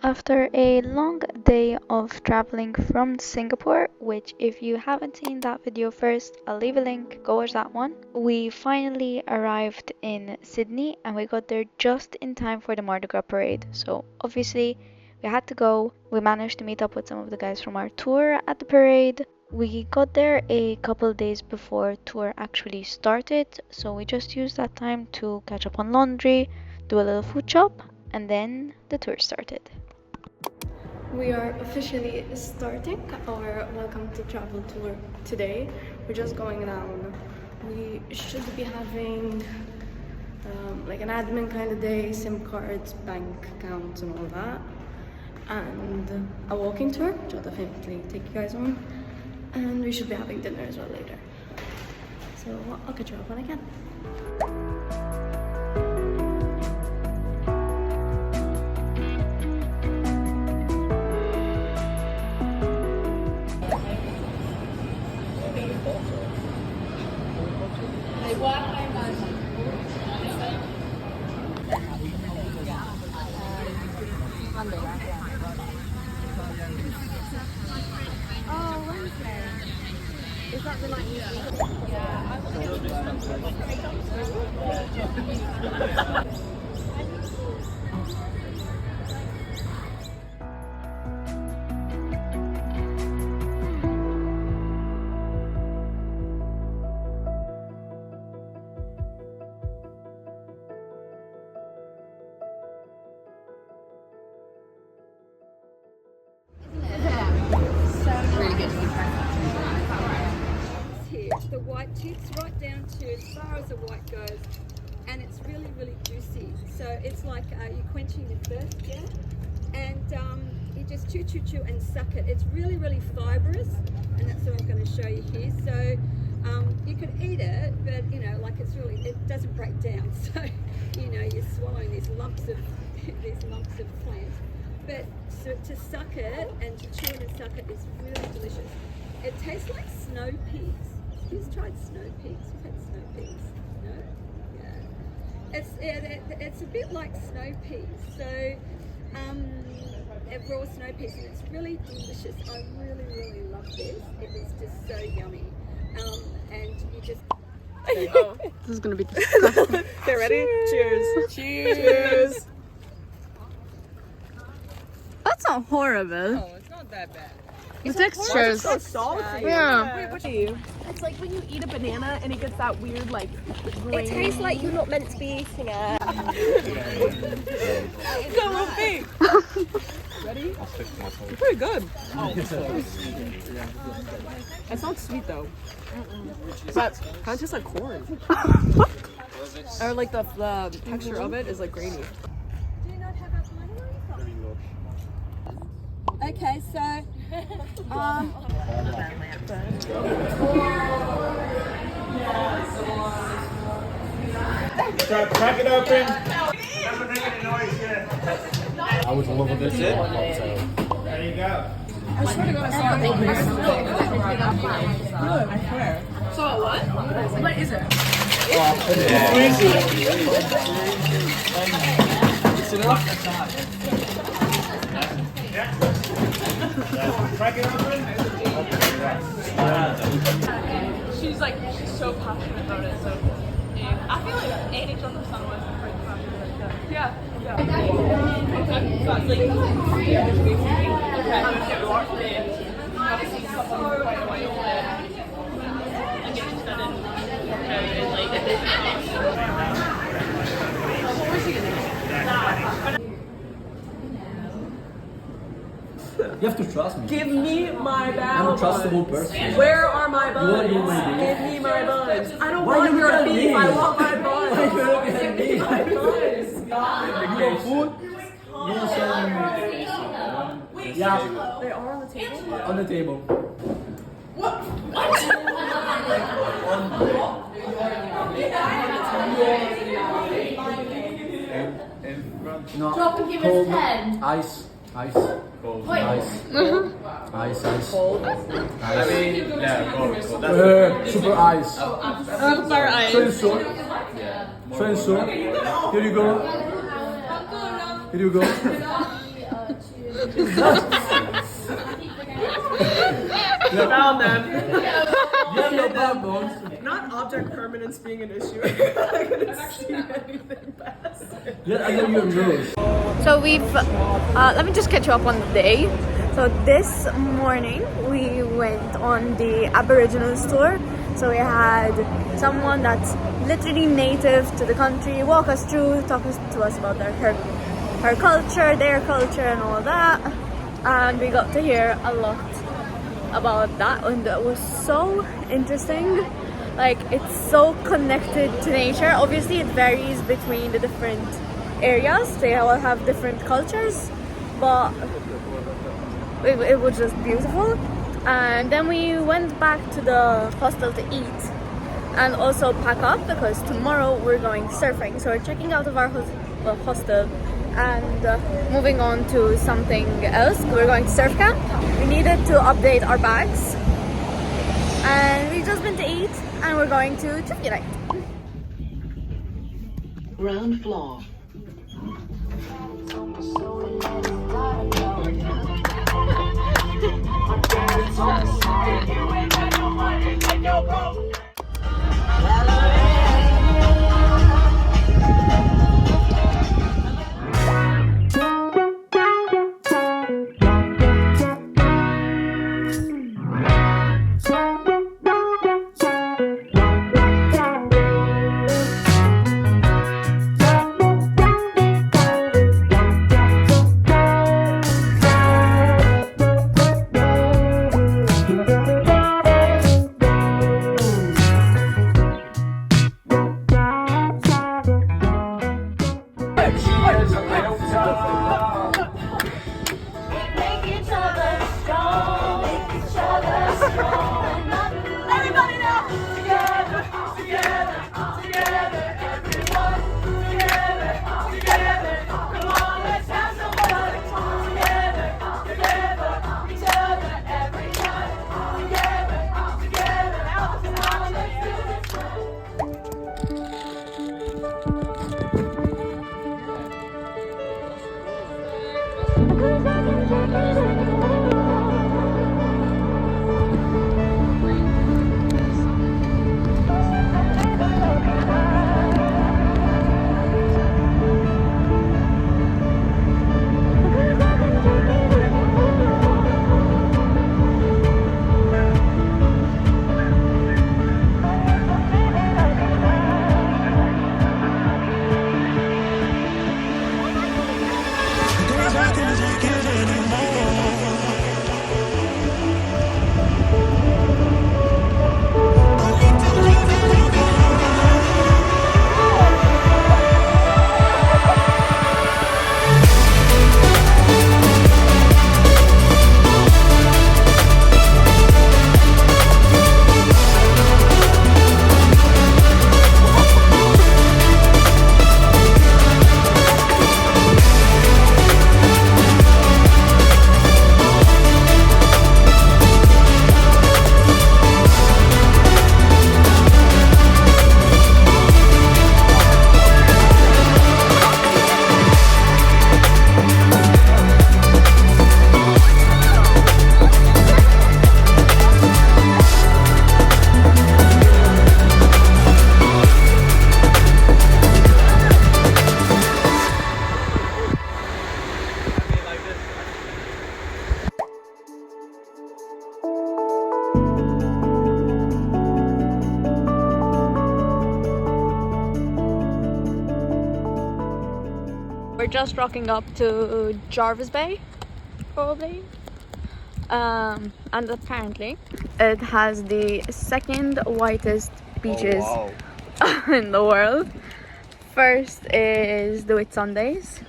After a long day of traveling from Singapore, which if you haven't seen that video first, I'll leave a link, go watch that one. We finally arrived in Sydney and we got there just in time for the Mardi Gras parade. So obviously we had to go. We managed to meet up with some of the guys from our tour at the parade. We got there a couple days before tour actually started, so we just used that time to catch up on laundry, do a little food shop, and then the tour started. We are officially starting our Welcome to Travel tour today. We're just going down. We should be having like an admin kind of day, SIM cards, bank accounts and all that. And a walking tour, which I'll definitely take you guys on. And we should be having dinner as well later. So I'll catch you up when I can. Oh, Wednesday. Is that the night you the white chips right down to as far as the white goes, and it's really, really juicy. So it's like you're quenching your thirst, yeah? And you just chew, chew, chew and suck it. It's really, really fibrous, and that's what I'm going to show you here. So you could eat it, but you know, like it's really, it doesn't break down. So you know, you're swallowing these lumps of plant. But so to suck it and to chew it and suck it is really delicious. It tastes like snow peas. Who's tried snow peas? Who's had snow peas? No? Yeah. It's a bit like snow peas. So raw snow peas, and it's really delicious. I really, really love this. It is just so yummy. And you just... Oh. This is gonna be disgusting. Okay, ready? Cheers. Cheers. That's not horrible. Oh, it's not that bad. The textures. So salty. Yeah. It's like when you eat a banana and it gets that weird like It tastes like you're not meant to be eating it. Come on, babe. Ready? It's pretty good. It's not sweet though. But kind of tastes like corn. Or like the texture of it is like grainy. Do you not have a blender? Okay, so Crack it open. Never make any noise yet. I was in love with this. There you go. I swear to God, I saw it. Good, I swear. So what? What is it? Crack it open. she's so passionate about it. So yeah. I feel like 80% of us are pretty passionate about it. Yeah. You have to trust me. Give me my battle I'm a trustable person. Where are my buns? You want my beef? Give me my buns. I don't Why want you your look at beef. me? I want my buns. Why you look at me? Give me my buns. You want food? You want some... Yeah, They are on the table? on the table. No, Drop and give us cold, 10. Ice. Ice. Cold. Ice. Ice. Ice. Cold. I mean, yeah, cold. That's Super ice. Super ice. Transfer. yeah. Transfer. Here you go. Here you go. Found them. You have no backbones. Not object permanence being an issue. I couldn't see anything past it. Yeah, I know your nose. So we've, let me just catch you up on the day. So this morning we went on the Aboriginals tour. So we had someone that's literally native to the country walk us through, talk to us about her culture, their culture and all that. And we got to hear a lot about that, and it was so interesting. Like, it's so connected to nature. Obviously it varies between the different areas, they all have different cultures, but it was just beautiful. And then we went back to the hostel to eat and also pack up, because tomorrow we're going surfing. So we're checking out of our hostel and moving on to something else. We're going to surf camp. We needed to update our bags, and we've just been to eat, and we're going to trivia night. Ground floor. We're just rocking up to Jarvis Bay, probably. And apparently it has the second whitest beaches in the world. First is the Whitsundays,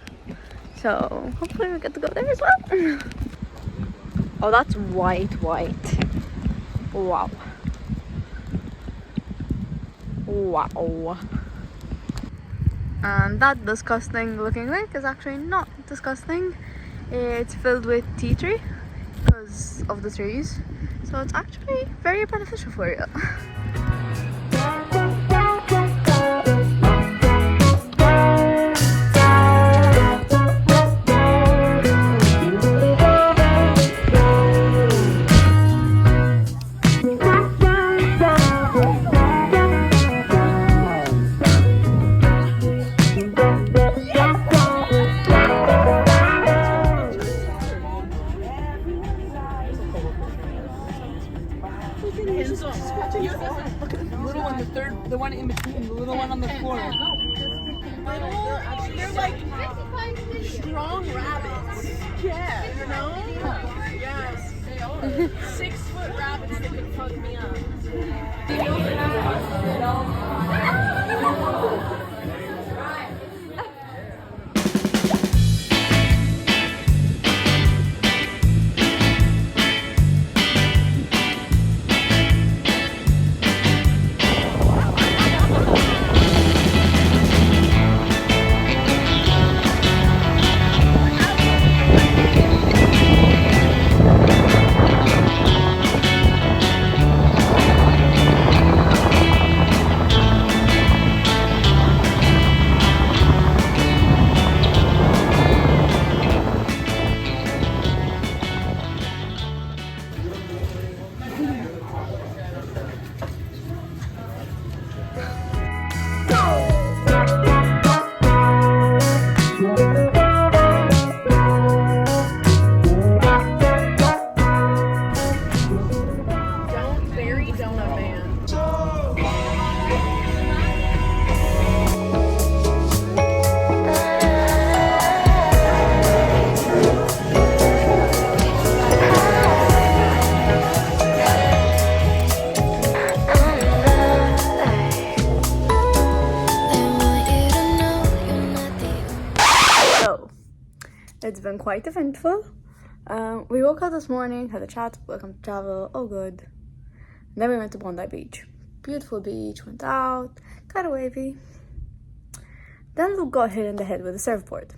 so hopefully we get to go there as well. Oh, that's white. Wow. And that disgusting looking lake is actually not disgusting. It's filled with tea tree because of the trees, so it's actually very beneficial for you. They're like strong rabbits. Yeah, you know? Yes, they are. 6-foot rabbits that could fuck me up. It's been quite eventful. We woke up this morning, had a chat, welcome to travel, all good. And then we went to Bondi Beach. Beautiful beach, went out, got a wavy. Then Luke got hit in the head with a surfboard.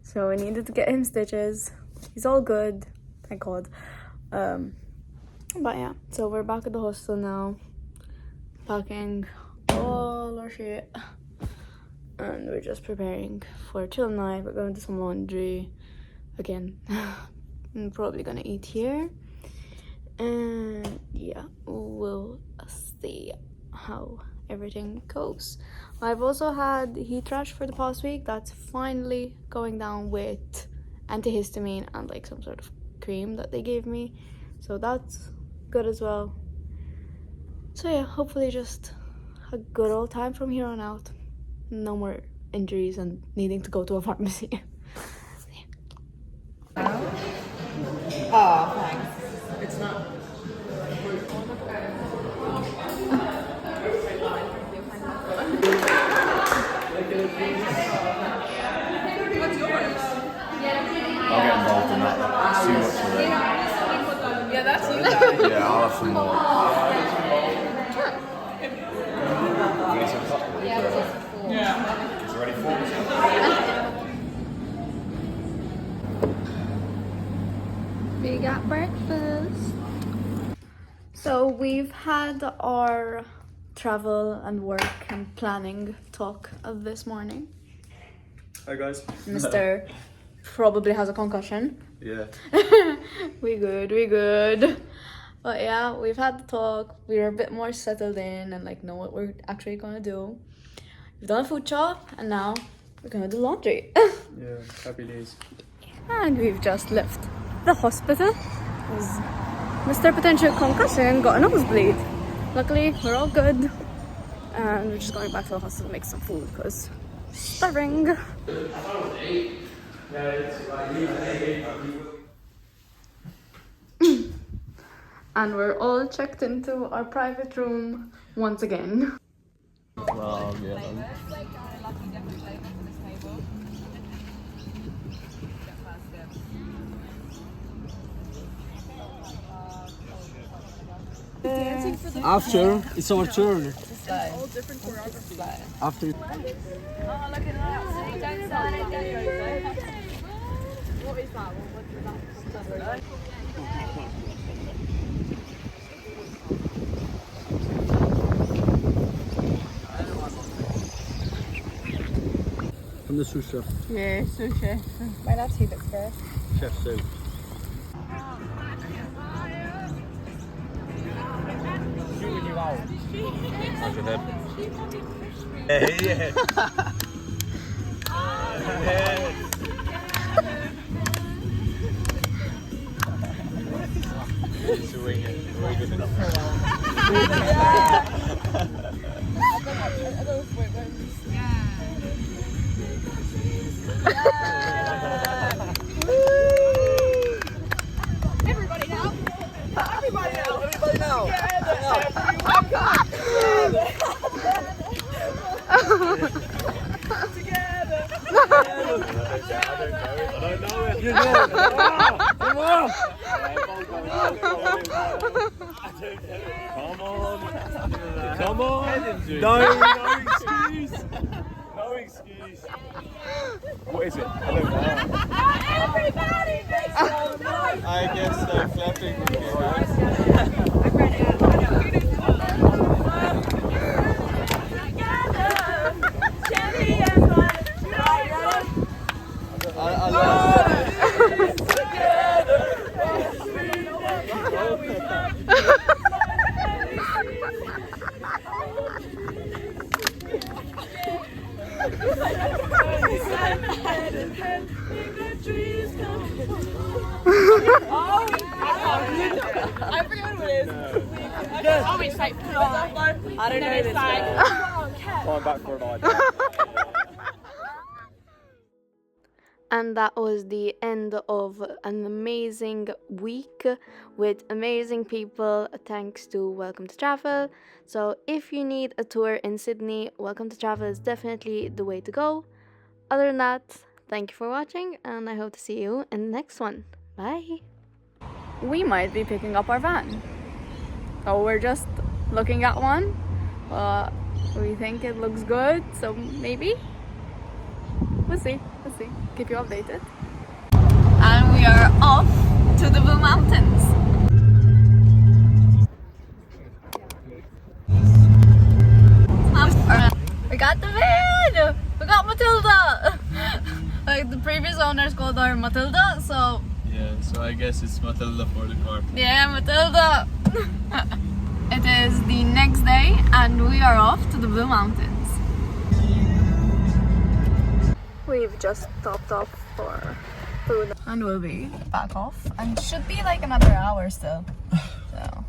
So we needed to get him stitches. He's all good, thank God. But yeah, so we're back at the hostel now, packing all our shit. And we're just preparing for a chill night. We're going to some laundry again. I'm probably gonna eat here, and yeah, we'll see how everything goes. I've also had heat rash for the past week. That's finally going down with antihistamine and like some sort of cream that they gave me, so that's good as well. So yeah, hopefully just a good old time from here on out. No more injuries and needing to go to a pharmacy. Oh, thanks. It's not. What's yours? I'll get involved in that. See what's for it. Yeah, that's you guys. Yeah, I'll have some more. We need some cocktails. Yeah. Is it ready for us? We got breakfast. So we've had our travel and work and planning talk of this morning. Hi guys. Mr. probably has a concussion. Yeah. we good. But yeah, we've had the talk. We're a bit more settled in and like know what we're actually gonna do. We've done a food shop and now we're gonna do laundry. Yeah, happy days. And we've just left the hospital. Mr. Potential Concussion got a nosebleed. Luckily, we're all good. And we're just going back to the hostel to make some food because starving. And we're all checked into our private room once again. Well, yeah. After, it's our turn. All different choreography. After. Oh, look at that. See, don't start it. What is that? What's that? From the sous chef. Yeah, sous chef. My dad's he looks first. Chef Sue. Shooting you out. How's your head? Yeah. It's really good enough. Everybody now. Everybody now. Everybody now. I don't know it. You know it. Come on. Come on. Come on. No excuse. No excuse. What is it? I don't know. Everybody makes some noise. I guess so. Clapping would be right. I love I forget what it is. Oh, wait, like, I don't know this one. going back for an idea. And that was the end of an amazing week with amazing people thanks to Welcome to Travel. So if you need a tour in Sydney, Welcome to Travel is definitely the way to go. Other than that, thank you for watching and I hope to see you in the next one. Bye! We might be picking up our van. So we're just looking at one. We think it looks good, so maybe. We'll see. Keep you updated. And we are off to the Blue Mountains. We got the van! We got Matilda! Like the previous owners called her Matilda, so... Yeah, so I guess it's Matilda for the car. Yeah, Matilda! It is the next day and we are off to the Blue Mountains. We've just stopped off for food and we'll be back off and should be like another hour still. So.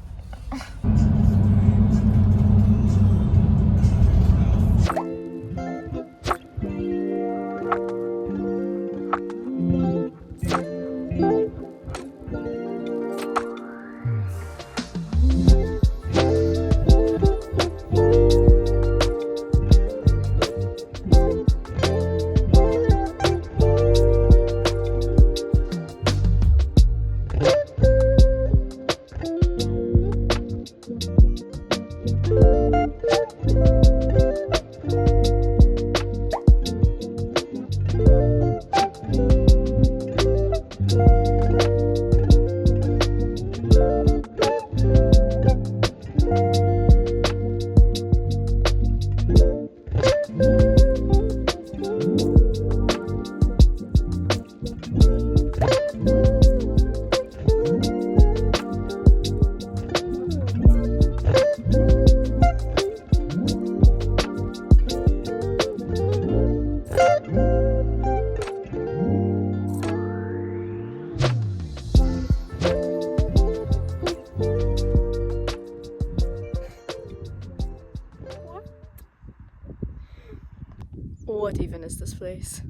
What even is this place?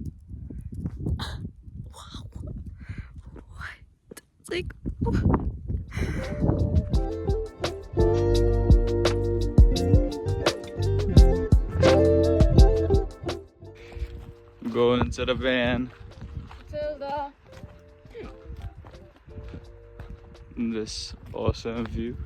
Wow. What? It's like... Going into the van. Matilda. This awesome view.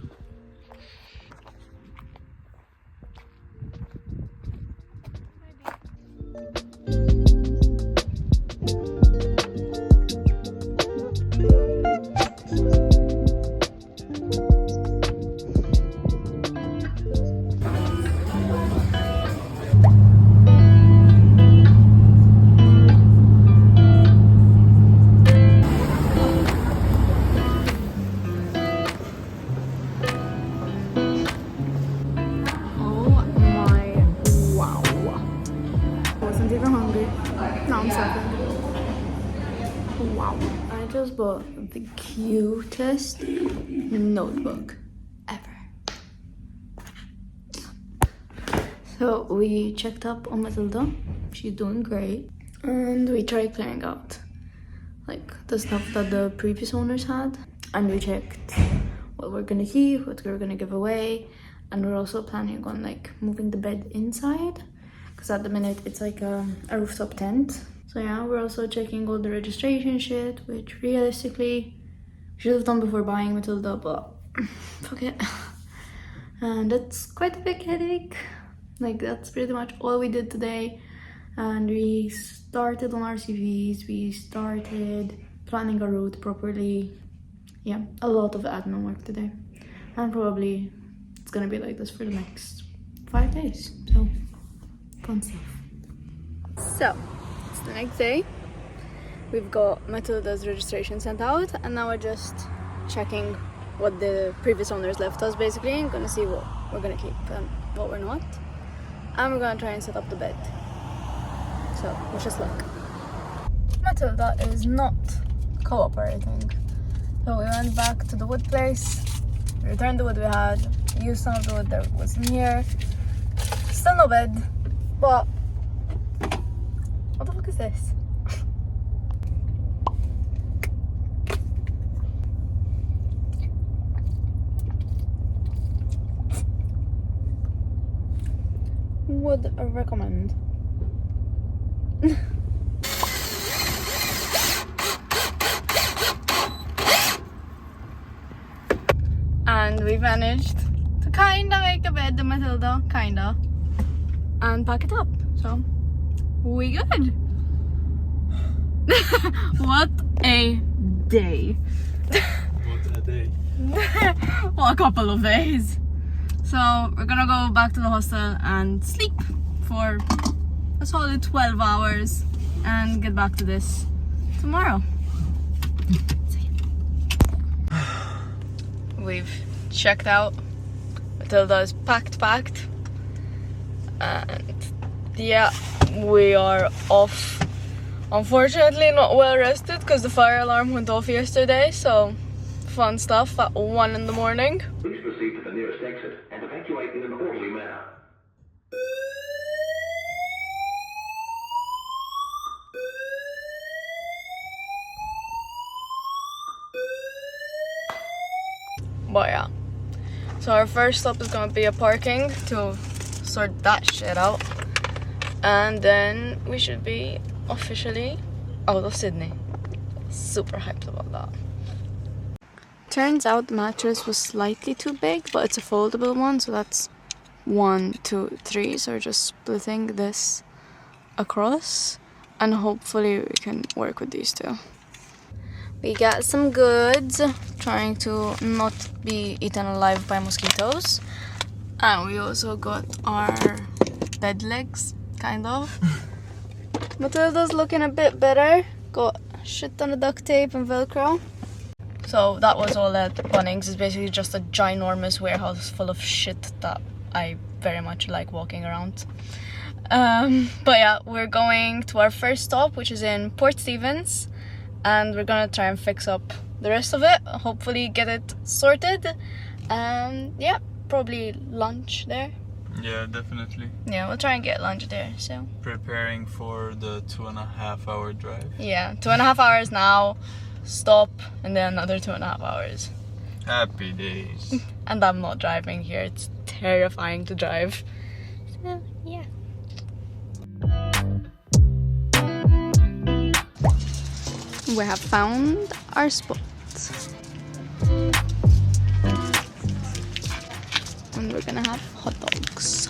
I just bought the cutest notebook ever. So we checked up on Matilda. She's doing great. And we tried clearing out like the stuff that the previous owners had, and we checked what we're gonna keep, what we're gonna give away, and we're also planning on like moving the bed inside, because at the minute it's like a rooftop tent. So yeah, we're also checking all the registration shit, which realistically we should have done before buying Matilda, but fuck it. And it's quite a big headache. Like that's pretty much all we did today. And we started on our CVs, we started planning our route properly. Yeah, a lot of admin work today. And probably it's gonna be like this for the next 5 days. So, fun stuff. So, it's the next day. We've got Matilda's registration sent out, and now we're just checking what the previous owners left us basically, and gonna see what we're gonna keep and what we're not. And we're gonna try and set up the bed. So, wish us luck. Matilda is not cooperating. So we went back to the wood place, returned the wood we had, used some of the wood that was in here. Still no bed, but what the fuck is this? Would recommend. And we managed to kinda make a bed, Matilda, kinda, and pack it up. So we good. What a day. What a day. Well, a couple of days. So we're gonna go back to the hostel and sleep for a solid 12 hours and get back to this tomorrow. We've checked out. Matilda is packed, and yeah, we are off. Unfortunately not well rested because the fire alarm went off yesterday, so fun stuff at 1 in the morning. Please proceed to the nearest exit and evacuate in an orderly manner. But yeah, so our first stop is gonna be a parking to sort that shit out, and then we should be officially out of Sydney. Super hyped about that. Turns out the mattress was slightly too big, but it's a foldable one, so that's 1, 2, 3. So we're just splitting this across, and hopefully we can work with these two. We got some goods, trying to not be eaten alive by mosquitoes. And we also got our bed legs, kind of. Matilda's looking a bit better. Got shit ton of duct tape and Velcro. So that was all at Bunnings. It's basically just a ginormous warehouse full of shit that I very much like walking around. But yeah, we're going to our first stop, which is in Port Stephens. And we're gonna try and fix up the rest of it, hopefully get it sorted, and yeah, probably lunch there. Yeah, definitely. Yeah, we'll try and get lunch there, so. Preparing for the 2.5 hour drive. Yeah, 2.5 hours now, stop, and then another 2.5 hours. Happy days. And I'm not driving here, it's terrifying to drive. So, yeah. We have found our spot. And we're gonna have hot dogs.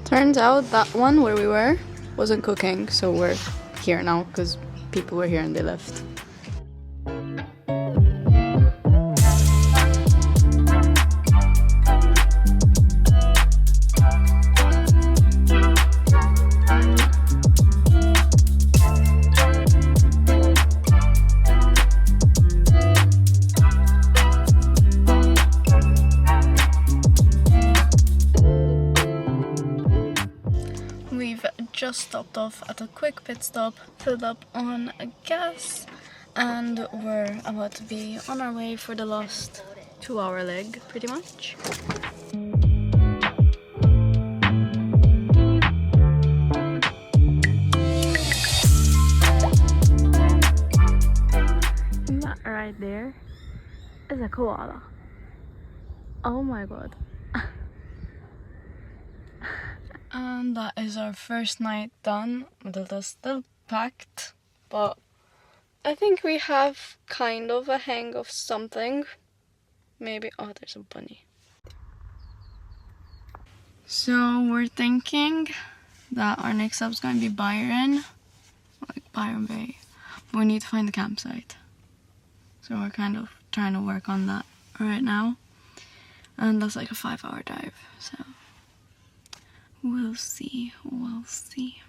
Turns out that one where we were wasn't cooking, so we're here now because people were here and they left. Just stopped off at a quick pit stop, filled up on gas, And we're about to be on our way for the last 2-hour leg, pretty much. That right there is a koala. Oh my god. And that is our first night done. Matilda's still packed, but I think we have kind of a hang of something. Maybe. Oh, there's a bunny. So we're thinking that our next stop is going to be Byron, like Byron Bay. But we need to find the campsite. So we're kind of trying to work on that right now. And that's like a 5-hour drive, so we'll see, we'll see.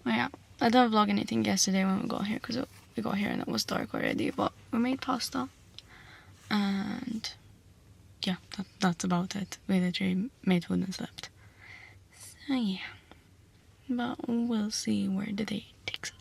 Well, yeah, I didn't vlog anything yesterday when we got here because we got here and it was dark already, but we made pasta. And yeah, that's about it. We literally made food and slept. So yeah, but we'll see where the day takes us.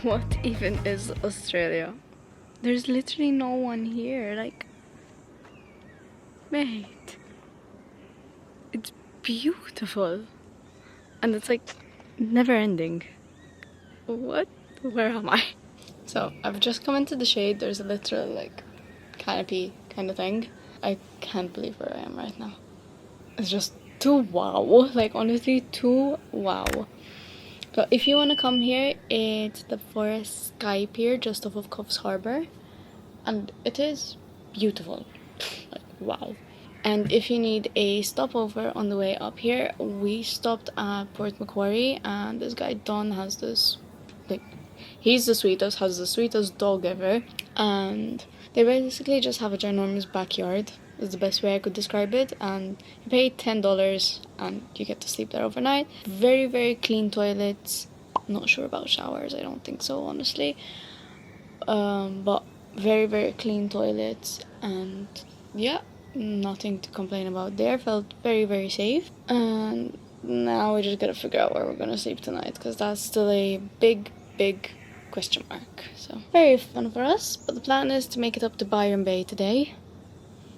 What even is Australia? There's literally no one here, like, mate, it's beautiful, and it's like never ending. What? Where am I? So I've just come into the shade. There's a literal like canopy kind of thing. I can't believe where I am right now. It's just too wow, like honestly too wow. So if you want to come here, it's the Forest Sky Pier just off of Coffs Harbour, and it is beautiful, like wow. And if you need a stopover on the way up here, we stopped at Port Macquarie, and this guy Don has this, like, he's the sweetest, has the sweetest dog ever, and they basically just have a ginormous backyard. Is the best way I could describe it, and you pay $10 and you get to sleep there overnight. Very, very clean toilets. Not sure about showers, I don't think so, honestly. But very, very clean toilets, and yeah, nothing to complain about there. Felt very, very safe. And now we just gotta figure out where we're gonna sleep tonight, because that's still a big, big question mark. So very fun for us, but the plan is to make it up to Byron Bay today.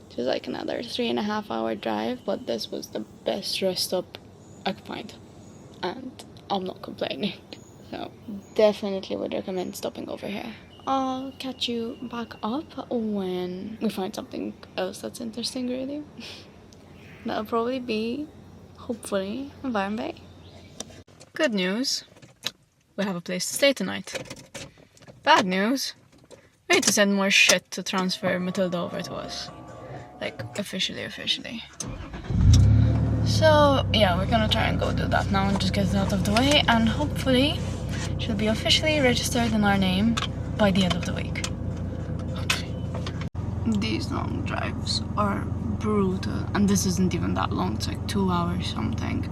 It was like another 3.5-hour drive, but this was the best rest stop I could find, and I'm not complaining. So definitely would recommend stopping over here. I'll catch you back up when we find something else that's interesting, really. That'll probably be, hopefully, in Byron Bay. Good news, we have a place to stay tonight. Bad news, we need to send more shit to transfer Matilda over to us. Like, officially. So, yeah, we're gonna try and go do that now and just get it out of the way, and hopefully she'll be officially registered in our name by the end of the week. Hopefully. These long drives are brutal, and this isn't even that long, it's like 2 hours something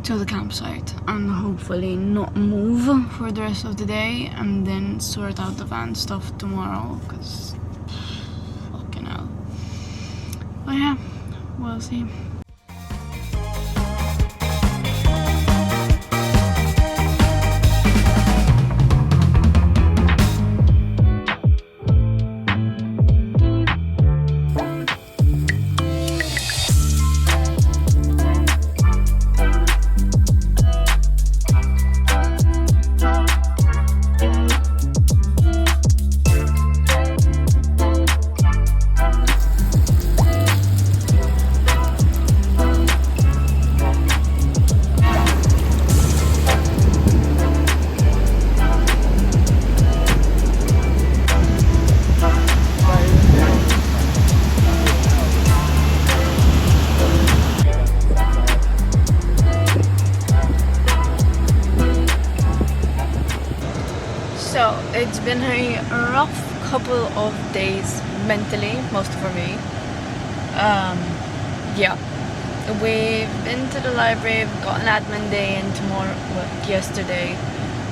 to the campsite, and hopefully not move for the rest of the day, and then sort out the van stuff tomorrow, because fucking hell. But yeah, we'll see. So it's been a rough couple of days mentally, most for me. Yeah, we've been to the library, we've got an admin day, and tomorrow, well, yesterday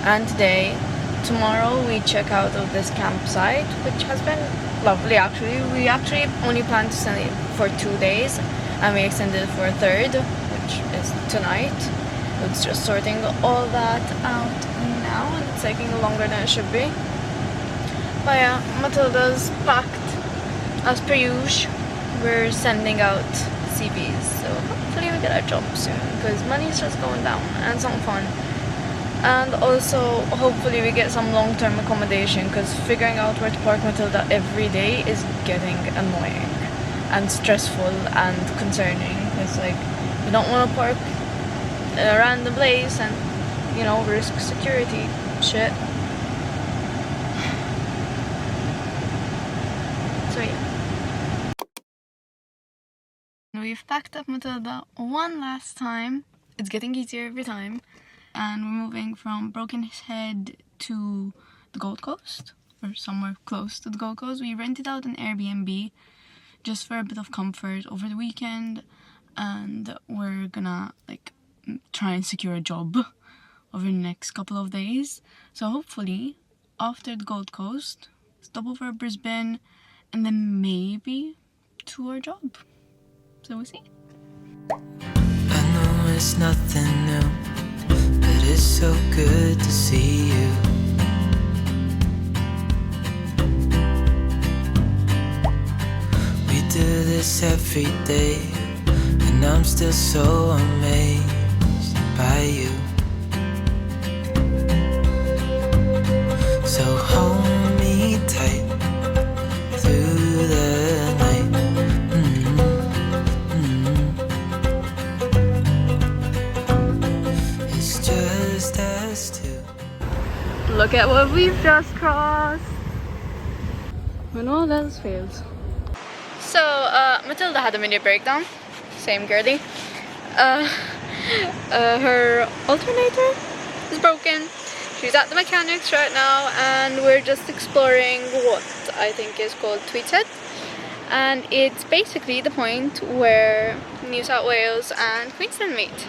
and today. Tomorrow we check out of this campsite, which has been lovely actually. We actually only planned to stay for 2 days, and we extended it for a third, which is tonight. It's just sorting all that out now, and it's taking longer than it should be. But yeah, Matilda's packed as per usual. We're sending out CVs, so hopefully we get a job soon, because money's just going down and it's not fun. And also hopefully we get some long-term accommodation, because figuring out where to park Matilda every day is getting annoying and stressful and concerning. It's like, you don't want to park in a random place and, you know, risk security shit. So yeah. We've packed up Matilda one last time. It's getting easier every time. And we're moving from Broken Head to the Gold Coast, or somewhere close to the Gold Coast. We rented out an Airbnb just for a bit of comfort over the weekend, and we're gonna like try and secure a job over the next couple of days. So hopefully after the Gold Coast, stop over at Brisbane, and then maybe to our job. So we'll see. I know it's nothing new, but it's so good to see you. We do this every day, and I'm still so amazed by you. So hold me tight through the night. It's just us two. Look at what we've just crossed. When all else fails. So, Matilda had a mini breakdown. Same girly. Her alternator is broken. She's at the mechanics right now, and we're just exploring what I think is called Tweedshead. And it's basically the point where New South Wales and Queensland meet.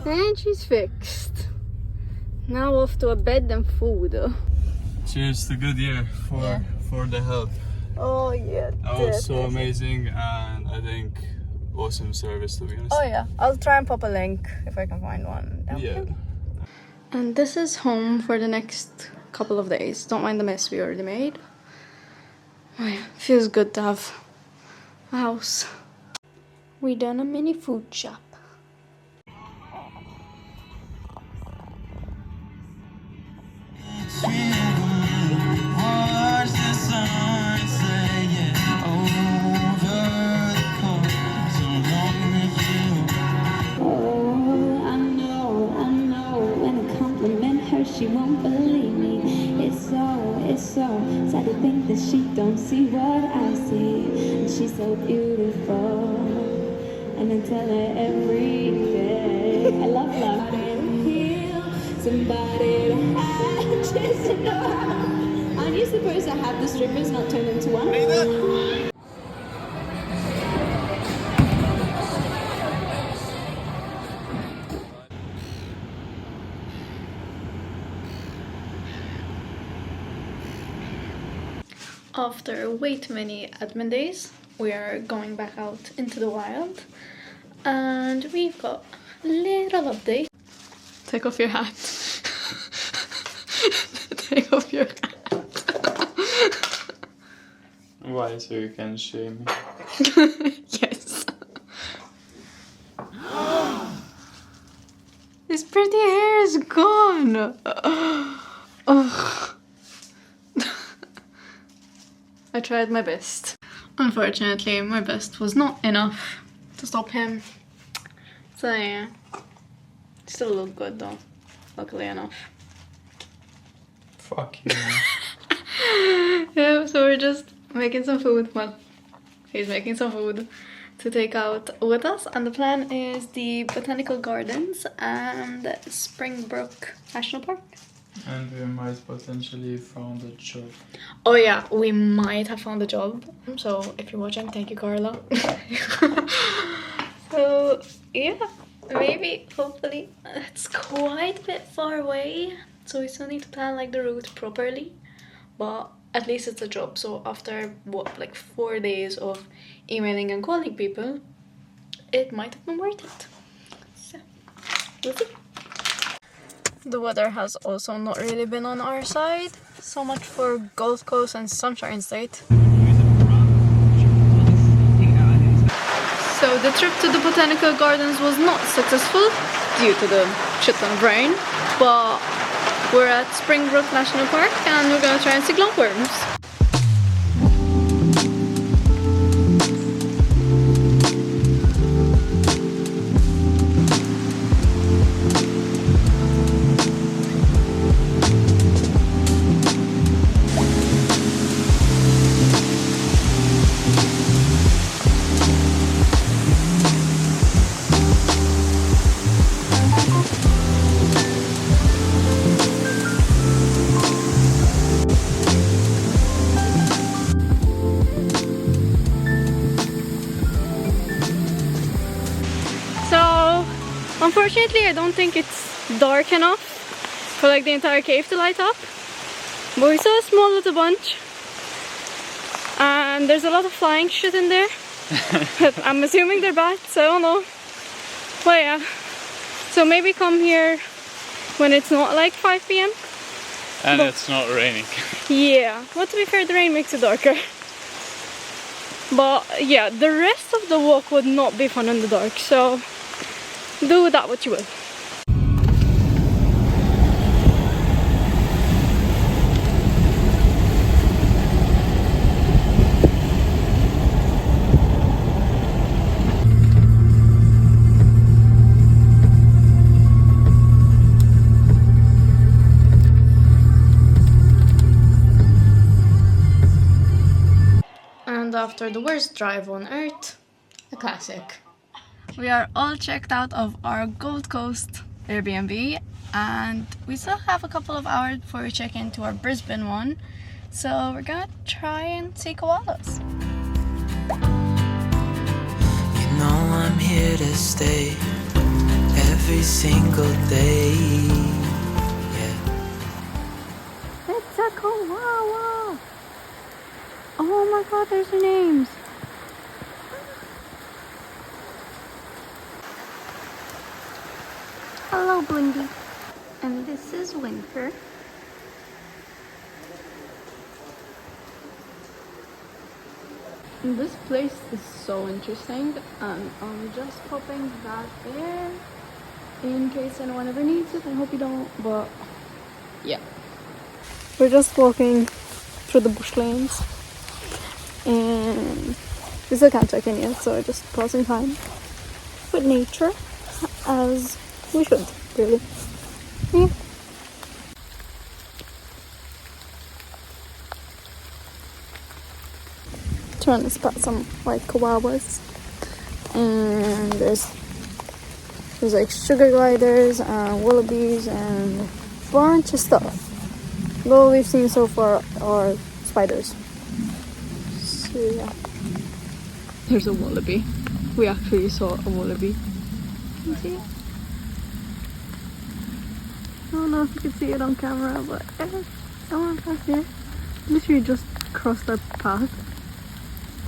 And she's fixed. Now off to a bed and food. Cheers to good year for the help. Oh yeah, That was so amazing, and I think awesome service, to be honest. Oh yeah, I'll try and pop a link if I can find one. Yeah. And this is home for the next couple of days. Don't mind the mess we already made. Oh yeah, feels good to have a house. We done a mini food shop. She won't believe me. It's so sad to think that she don't see what I see. And she's so beautiful, and I tell her every day. I love somebody to have, just to know how. Aren't you supposed to have the strippers not turn into one? After way too many admin days, we are going back out into the wild, and we've got a little update. Take off your hat. Take off your hat. Why? So you can shame me? Yes. This pretty hair is gone. Oh. I tried my best. Unfortunately, my best was not enough to stop him So yeah, still look good though, luckily enough. Fuck you. Yeah, so we're just making some food. Well, he's making some food to take out with us, and the plan is the Botanical Gardens and Springbrook National Park. And we might potentially found a job. Oh yeah, we might have found a job. So if you're watching, thank you, Carlo. So yeah, maybe, hopefully. It's quite a bit far away, so we still need to plan like the route properly. But at least it's a job. So after what, like 4 days of emailing and calling people, it might have been worth it. So we'll see. The weather has also not really been on our side. So much for Gold Coast and Sunshine State. So the trip to the Botanical Gardens was not successful due to the shit ton of rain, but we're at Springbrook National Park and we're gonna try and see glowworms. Unfortunately, I don't think it's dark enough for like the entire cave to light up. But we saw a small little bunch. And there's a lot of flying shit in there. I'm assuming they're bats, I don't know. But yeah. So maybe come here when it's not like 5 PM. And it's not raining. Yeah. Well, to be fair, the rain makes it darker. But yeah, the rest of the walk would not be fun in the dark. So do with that what you will. And after the worst drive on earth, a classic. We are all checked out of our Gold Coast Airbnb and we still have a couple of hours before we check into our Brisbane one. So we're gonna try and see koalas. You know I'm here to stay every single day. Yeah. It's a koala! Oh my god, there's their names! Hello, Blindy. And this is Winter. This place is so interesting, and I'm just popping that there in case anyone ever needs it. I hope you don't, but yeah. We're just walking through the bush lanes, and we still can't check in yet, so we're just pausing time with nature, as we should, really. Yeah. Trying to spot some white koalas, and there's like sugar gliders and wallabies and a bunch of stuff. All we've seen so far are spiders. So yeah. There's a wallaby. We actually saw a wallaby. Can you see it? I don't know if you can see it on camera, but someone past here literally just crossed our path.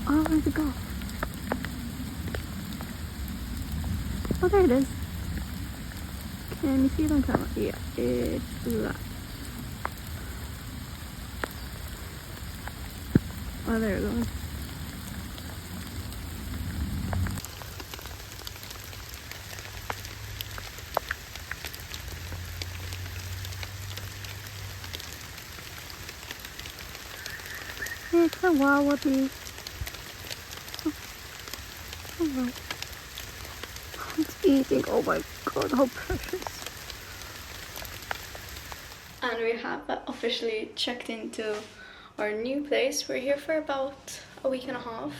Oh, where'd it go? Oh, there it is. Can you see it on camera? Yeah, it's that. Oh, there it goes. It's a wallaby. Oh. Hello. It's eating. Oh my god, how precious. And we have officially checked into our new place. We're here for about a week and a half.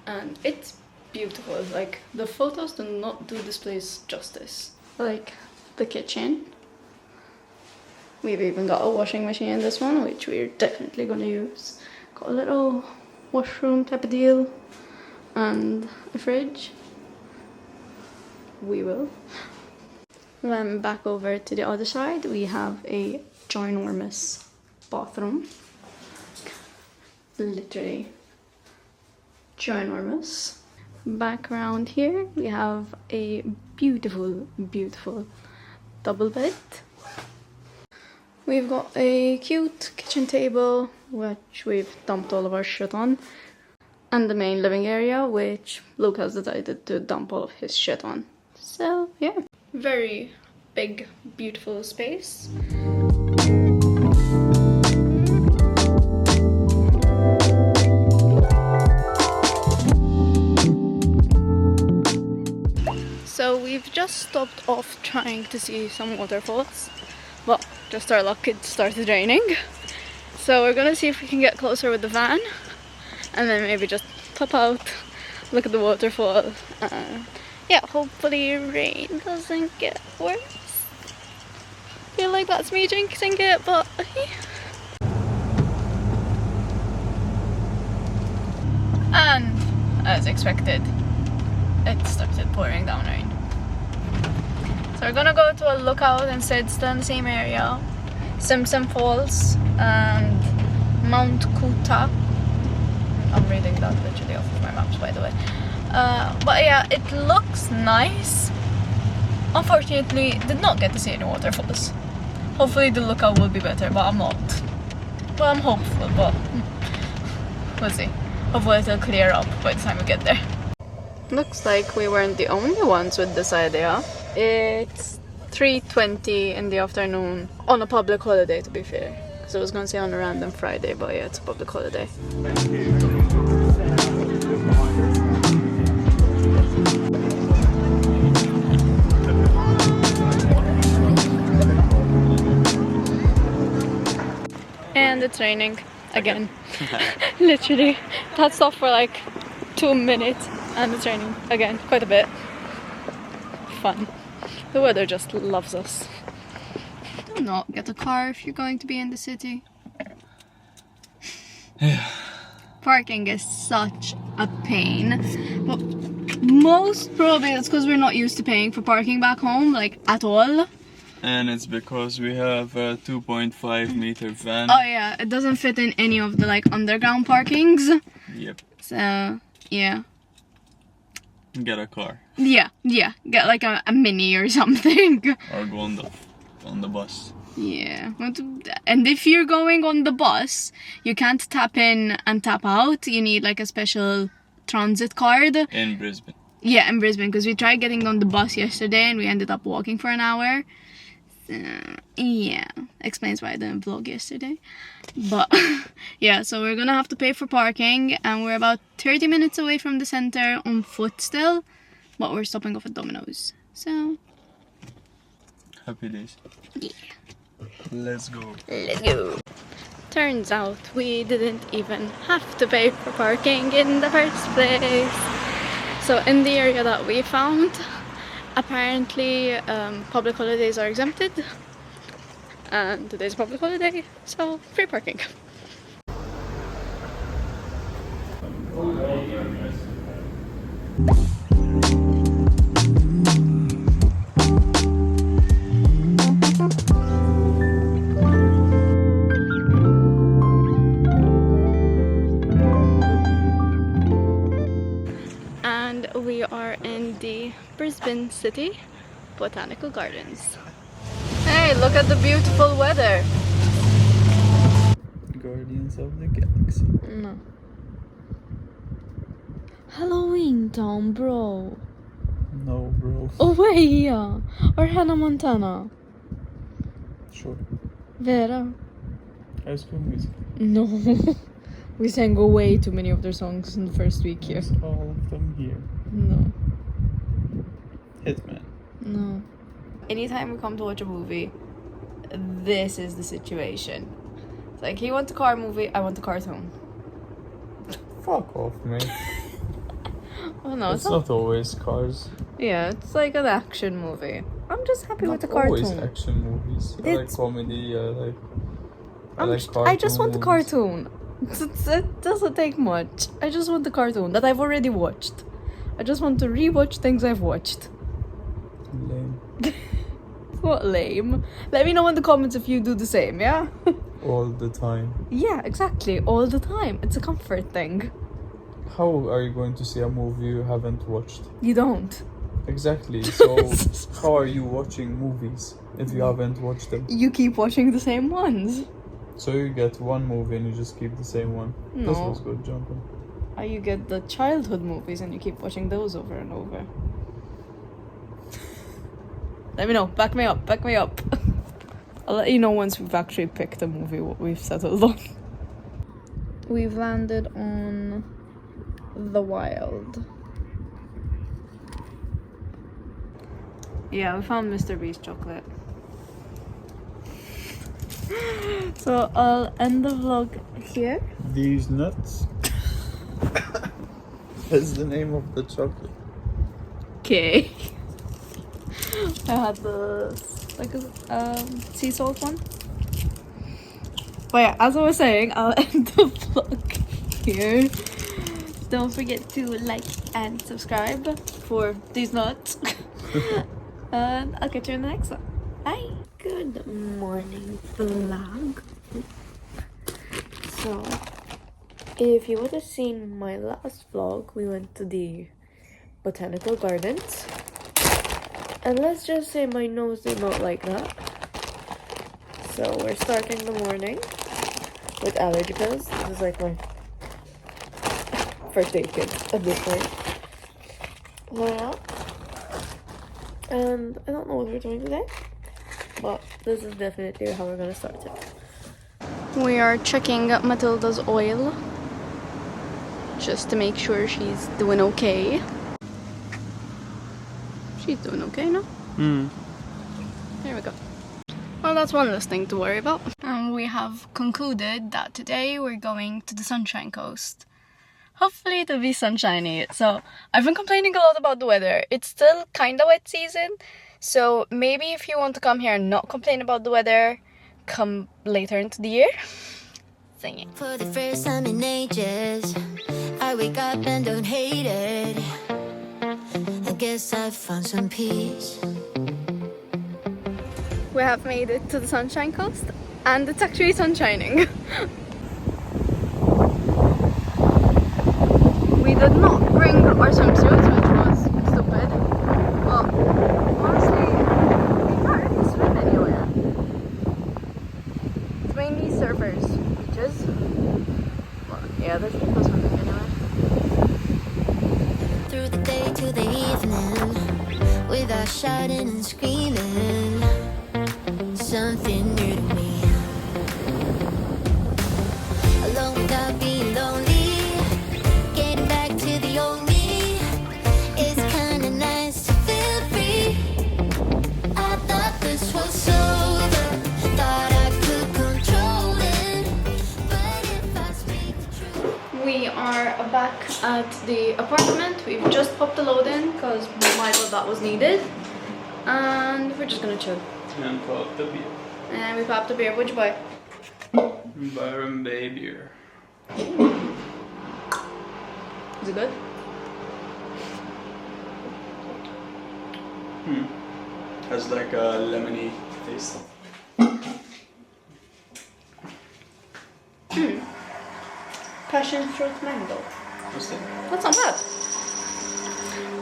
And it's beautiful. Like, the photos do not do this place justice. Like, the kitchen. We've even got a washing machine in this one, which we're definitely gonna use. Got a little washroom type of deal. And a fridge. We will. Then back over to the other side, we have a ginormous bathroom. Literally ginormous. Back around here, we have a beautiful, beautiful double bed. We've got a cute kitchen table, which we've dumped all of our shit on. And the main living area, which Luke has decided to dump all of his shit on. So, yeah. Very big, beautiful space. So we've just stopped off trying to see some waterfalls. Well, just our luck, it started raining. So we're gonna see if we can get closer with the van. And then maybe just pop out, look at the waterfall. Yeah, hopefully rain doesn't get worse. Feel like that's me jinxing it, but and as expected, it started pouring down rain. So we're gonna go to a lookout instead, still in the same area. Simpson Falls and Mount Kuta. I'm reading that literally off of my maps, by the way. But yeah, it looks nice. Unfortunately, did not get to see any waterfalls. Hopefully the lookout will be better, but I'm not. Well, I'm hopeful, but we'll see. Hopefully it'll clear up by the time we get there. Looks like we weren't the only ones with this idea. It's 3:20 in the afternoon on a public holiday, to be fair. So I was gonna say on a random Friday, but yeah, it's a public holiday. And it's raining again. Literally. It had stopped for like 2 minutes and it's raining again, quite a bit. Fun. The weather just loves us. Do not get a car if you're going to be in the city. Yeah. Parking is such a pain. But most probably it's because we're not used to paying for parking back home, like at all. And it's because we have a 2.5 meter van. Oh yeah, it doesn't fit in any of the like underground parkings. Yep. So yeah. Get a car. Yeah, get like a mini or something. Or go on the bus. Yeah, and if you're going on the bus, you can't tap in and tap out. You need like a special transit card. In Brisbane. Yeah, in Brisbane, because we tried getting on the bus yesterday and we ended up walking for an hour. Yeah, explains why I didn't vlog yesterday. But yeah, so we're gonna have to pay for parking, and we're about 30 minutes away from the center on foot still, but we're stopping off at Domino's. So happy days. Yeah. Let's go. Let's go. Turns out we didn't even have to pay for parking in the first place. So in the area that we found, apparently public holidays are exempted, and today's a public holiday, so free parking. And we are in the Brisbane City Botanical Gardens. Hey, look at the beautiful weather. Guardians of the Galaxy. No. Halloween Town, bro. No, bro. Over here. Or Hannah Montana. Sure. Vera. High School Musical. No. We sang way too many of their songs in the first week here. All of them here. No. Hitman. No. Anytime we come to watch a movie, this is the situation. It's like, he wants a car movie, I want a cartoon. Fuck off, mate. Oh no, It's not always cars. Yeah, it's like an action movie. I'm just happy with the Not always cartoon. action movies. I like comedy, I just want the cartoon. It doesn't take much. I just want the cartoon that I've already watched. I just want to rewatch things I've watched. Lame. It's not lame. Let me know in the comments if you do the same, yeah? All the time. Yeah, exactly. All the time. It's a comfort thing. How are you going to see a movie you haven't watched? You don't. Exactly. So how are you watching movies if you haven't watched them? You keep watching the same ones. So you get one movie and you just keep the same one. No. This was good, jumping. You get the childhood movies and you keep watching those over and over. Let me know. Back me up. Back me up. I'll let you know once we've actually picked a movie what we've settled on. We've landed on the Wild. Yeah, we found Mr. Beast chocolate. So I'll end the vlog here. These nuts. That's the name of the chocolate. Okay. I had the sea salt one. But yeah, as I was saying, I'll end the vlog here. Don't forget to like and subscribe for these nuts. And I'll catch you in the next one. Bye. Good morning, vlog. So, if you would have seen my last vlog, we went to the botanical gardens. And let's just say my nose did not like that. So we're starting the morning with allergy pills. This is like my first aid kit at this point. Yeah. And I don't know what we're doing today, but this is definitely how we're gonna start it. We are checking Matilda's oil just to make sure she's doing okay. She's doing okay now. There we go. Well, that's one less thing to worry about. And we have concluded that today we're going to the Sunshine Coast. Hopefully it'll be sunshiny. So I've been complaining a lot about the weather. It's still kind of wet season. So maybe if you want to come here and not complain about the weather, come later into the year. Sing it. For the first time in ages, I wake up and don't hate it. I guess I've found some peace. We have made it to the Sunshine Coast and it's actually sun shining. We did not bring our swimsuits, which was stupid. But honestly, we can't really swim anywhere. It's mainly surfers, beaches. Well, yeah, there's people swimming anywhere. Through the day to the evening, without shouting and screaming, something new to me. Alone without being lonely, getting back to the old me. It's kinda nice to feel free. I thought this was over, thought I could control it, but if I speak the truth. We are back at the apartment. We've just popped the load in because my thought that was needed. And we're just gonna chill. And pop the beer. And we popped a beer. What'd you buy? Byron Bay beer. Is it good? Has like a lemony taste. Passion fruit mango. What's that? That's not bad.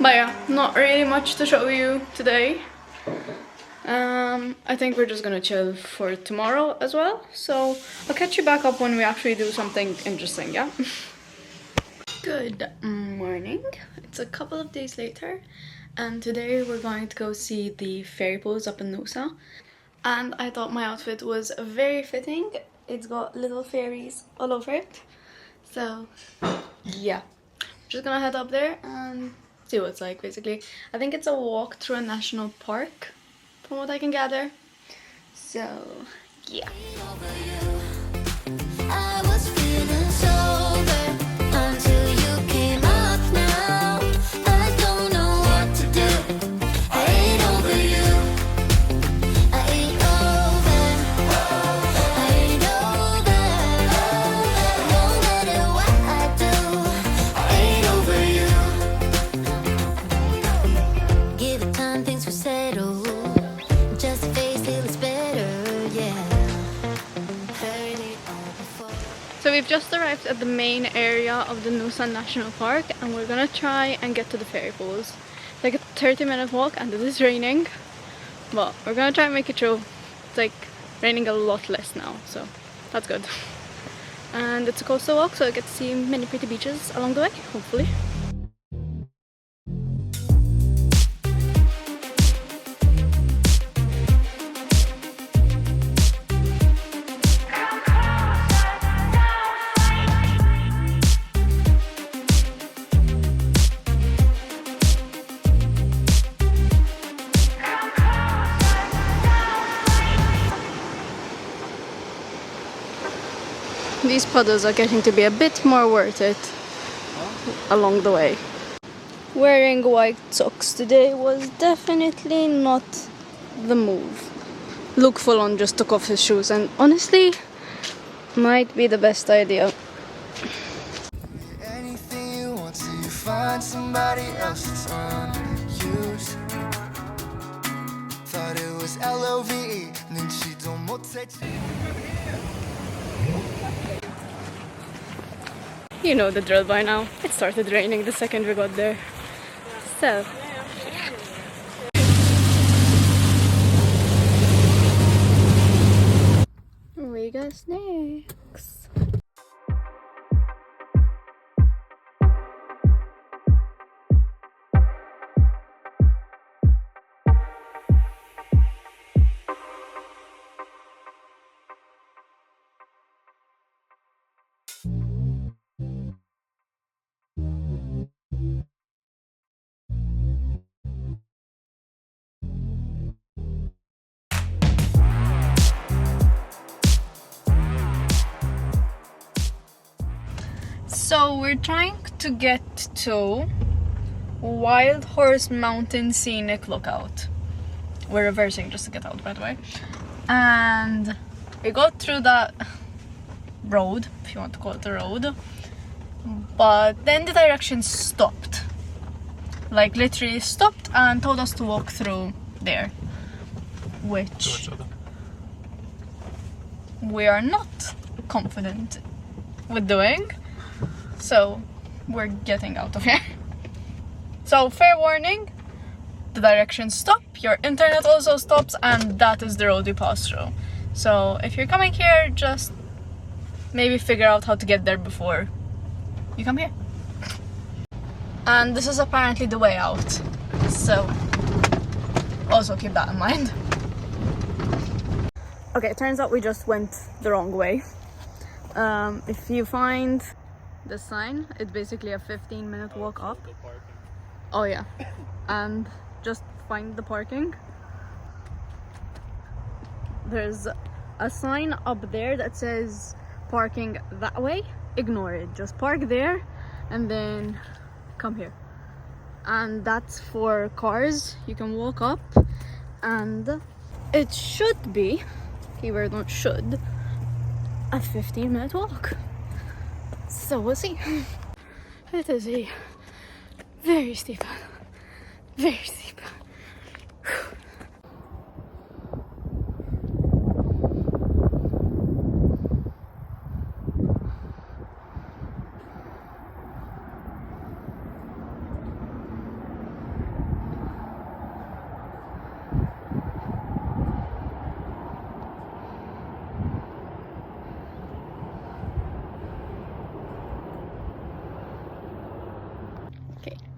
But yeah, not really much to show you today. I think we're just gonna chill for tomorrow as well. So I'll catch you back up when we actually do something interesting, yeah? Good morning. It's a couple of days later. And today we're going to go see the fairy pools up in Noosa. And I thought my outfit was very fitting. It's got little fairies all over it. So yeah, just gonna head up there and see what it's like basically. I think it's a walk through a national park from what I can gather. So yeah. I was feeling sober until you came up now. I don't know what to do. I ain't over you. I ain't over. I ain't over. No matter what I do, I ain't over you. Give it time, things will settle. Just face till it's better, yeah. Heard it all before. So we've just arrived at the main area of the Noosa National Park and we're gonna try and get to the fairy pools. It's like a 30-minute walk and it is raining, but we're gonna try and make it through. It's like raining a lot less now, so that's good. And it's a coastal walk, so I get to see many pretty beaches along the way, hopefully. These puddles are getting to be a bit more worth it along the way. Wearing white socks today was definitely not the move. Luke full on just took off his shoes and honestly might be the best idea. Anything you want till you find somebody else that's unused. Thought it was L-O-V-E, and then she don't motet. You know the drill by now. It started raining the second we got there. So we got snakes. So we're trying to get to Wild Horse Mountain Scenic Lookout. We're reversing just to get out, by the way. And we got through that road, if you want to call it a road. But then the directions stopped. Like literally stopped and told us to walk through there. Which we are not confident with doing. So we're getting out of here. So fair warning, the directions stop, your internet also stops, and that is the road we pass through. So if you're coming here, just maybe figure out how to get there before you come here. And this is apparently the way out, so also keep that in mind. Okay, it turns out we just went the wrong way. If you find the sign, it's basically a 15-minute walk up. Oh yeah, and just find the parking. There's a sign up there that says parking that way. Ignore it, just park there and then come here. And that's for cars. You can walk up and it should be, keyword not should, a 15-minute walk. So we'll see. It is a very steep.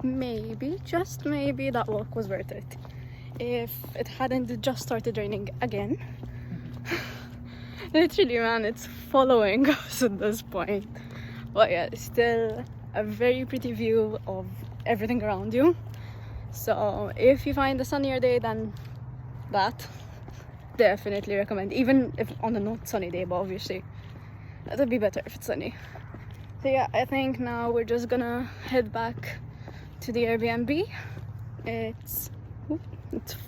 Maybe, just maybe, that walk was worth it. If it hadn't just started raining again. Literally, man, it's following us at this point. But yeah, still a very pretty view of everything around you. So if you find a sunnier day than that, definitely recommend, even if on a not sunny day, but obviously that would be better if it's sunny. So yeah, I think now we're just gonna head back to the Airbnb. It's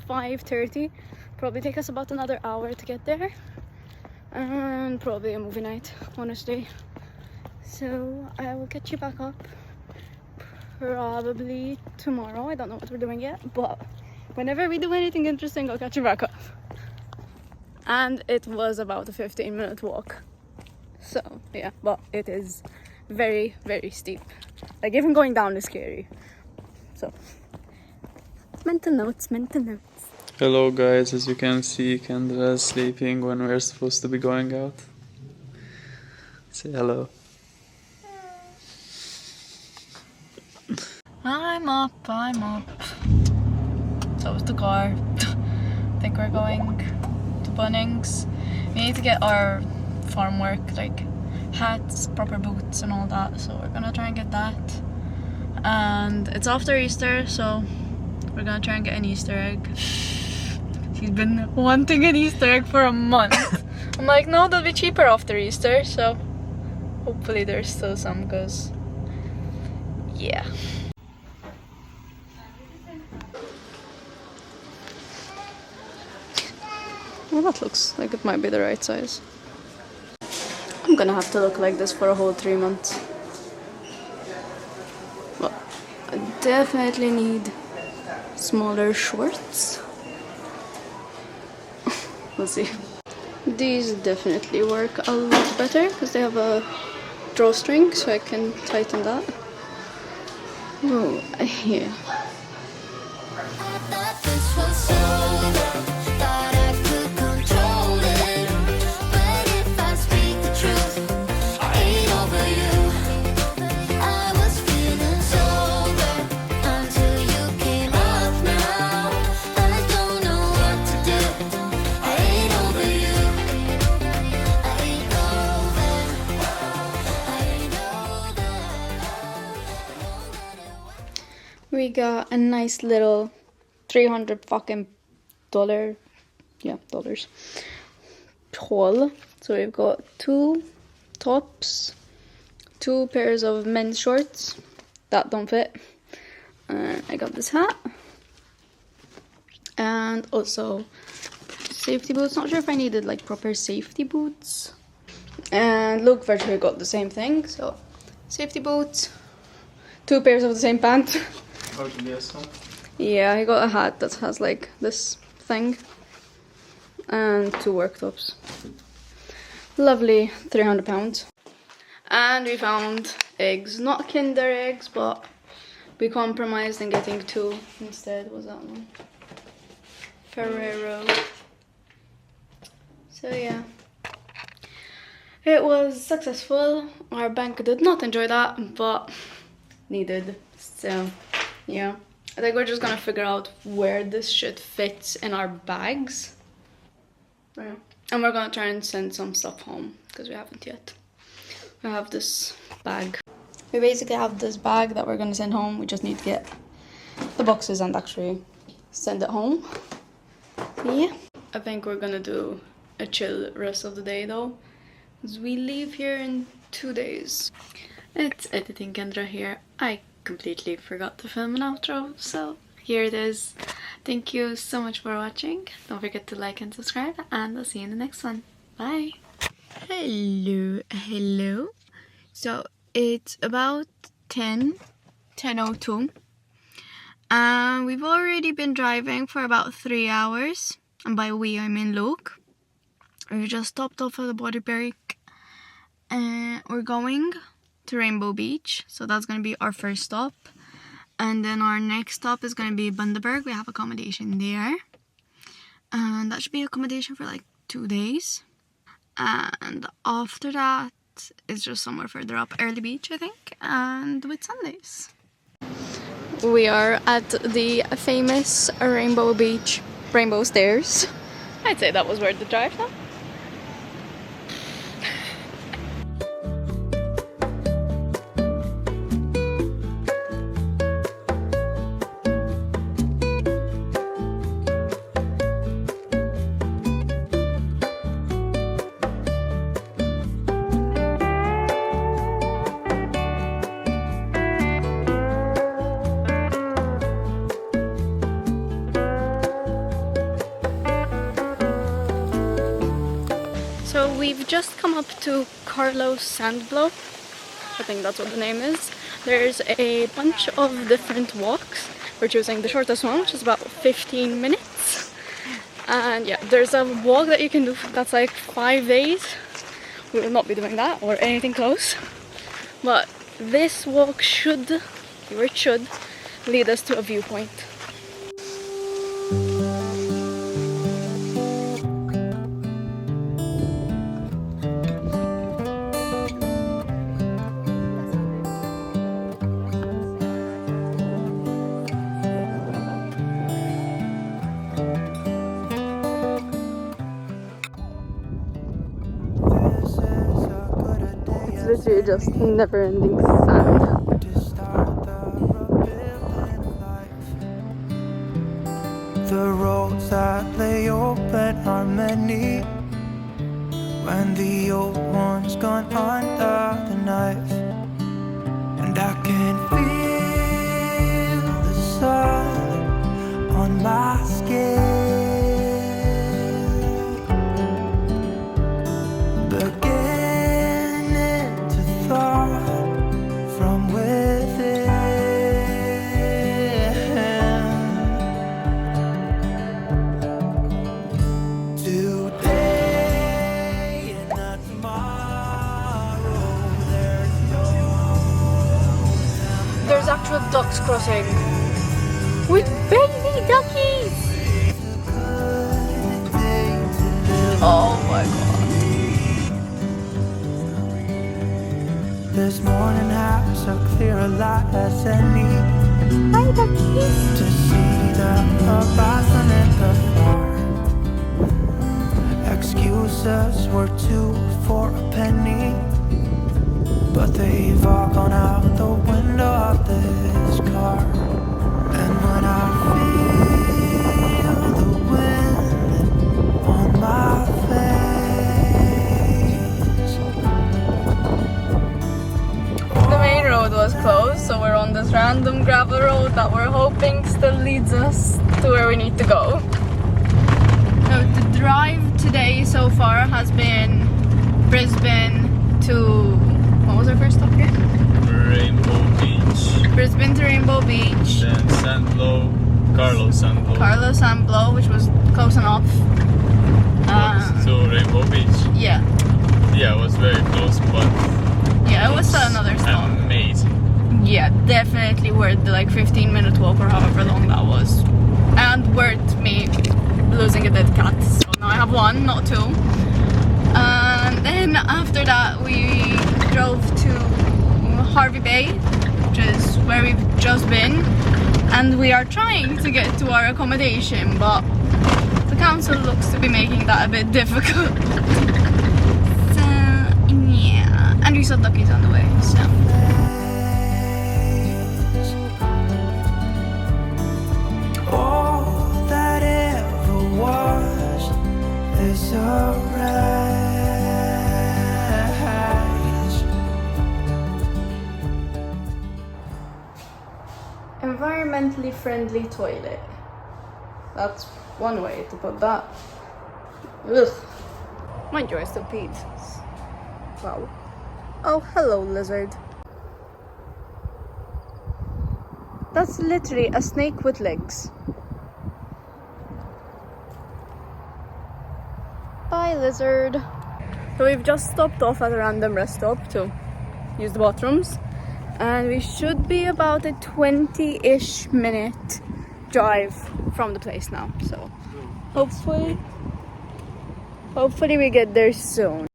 5:30. Probably take us about another hour to get there, and probably a movie night, honestly. So I will catch you back up probably tomorrow. I don't know what we're doing yet, but whenever we do anything interesting, I'll catch you back up. And it was about a 15-minute walk. So yeah, but it is very, very steep. Like even going down is scary. So mental notes. Hello guys, as you can see, Kendra is sleeping when we're supposed to be going out. Say hello. I'm up. So is the car. I think we're going to Bunnings. We need to get our Farmwork, like hats, proper boots and all that, so we're gonna try and get that. And it's after Easter, so we're gonna try and get an Easter egg. She's been wanting an Easter egg for a month. I'm like, no, they'll be cheaper after Easter, so hopefully there's still some, because yeah. Well, that looks like it might be the right size. I'm gonna have to look like this for a whole 3 months. Well, I definitely need smaller shorts. We'll see. These definitely work a lot better because they have a drawstring, so I can tighten that. Oh, yeah. We got a nice little $300 fucking dollars haul. So we've got 2 tops, 2 pairs of men's shorts that don't fit, and I got this hat, and also safety boots. Not sure if I needed like proper safety boots. And Luke virtually got the same thing, so safety boots, 2 pairs of the same pants. Yeah, I got a hat that has like this thing, and 2 work tops. Lovely, £300. And we found eggs, not Kinder eggs, but we compromised in getting 2 instead. What was that one? Ferrero. So yeah, it was successful. Our bank did not enjoy that, but needed. So yeah, I think we're just gonna figure out where this shit fits in our bags. Yeah. And we're gonna try and send some stuff home, because we haven't yet. We have this bag. We basically have this bag that we're gonna send home. We just need to get the boxes and actually send it home. So yeah, I think we're gonna do a chill rest of the day though, because we leave here in 2 days. It's Editing Kendra here. I completely forgot to film an outro, so here it is. Thank you so much for watching. Don't forget to like and subscribe, and I'll see you in the next one. Bye. Hello. So it's about 10:02, and we've already been driving for about 3 hours, and by we I mean Luke. We just stopped off at the body break, and we're going to Rainbow Beach, so that's going to be our first stop, and then our next stop is going to be Bundaberg. We have accommodation there, and that should be accommodation for like 2 days, and after that it's just somewhere further up, Airlie Beach I think, and Whitsundays. We are at the famous Rainbow Beach Rainbow Stairs. I'd say that was worth the drive now. we've just come up to Carlo Sandblow. I think that's what the name is. There's a bunch of different walks. We're choosing the shortest one, which is about 15 minutes. And yeah, there's a walk that you can do that's like 5 days. We will not be doing that or anything close. But this walk should lead us to a viewpoint. It's literally just never-ending sand. The roads that lay open are many when the old one's gone under the knife, and I can feel the sun on my skin, beginning to thaw from within. There's actual ducks crossing with baby duckies. Oh my god. This morning has a clear light as any. Hi duckies. To see the horizon in the far. Excuses were 2 for a penny, but they've all gone out the window of this car. And when I feel the wind on my face. The main road was closed, so we're on this random gravel road that we're hoping still leads us to where we need to go. So the drive today so far has been Brisbane to... What was our first stop again? Rainbow Beach. Brisbane to Rainbow Beach. Then Sandblow, Carlo Sandblow, which was close enough. To Rainbow Beach. Yeah. Yeah, it was very close, but yeah, it was another stop. Amazing. Yeah, definitely worth the like 15-minute walk or however long that was, and worth me losing a dead cat. So now I have 1, not 2. And then after that we drove to Hervey Bay, which is where we've just been, and we are trying to get to our accommodation, but the council looks to be making that a bit difficult. So yeah, and we saw duckies on the way, so. All that ever was is alright. Environmentally friendly toilet. That's one way to put that. Ugh. Mind you, I still peed. Wow. Oh, hello, lizard. That's literally a snake with legs. Bye, lizard. So we've just stopped off at a random rest stop to use the bathrooms. And we should be about a 20-ish minute drive from the place now. So hopefully we get there soon.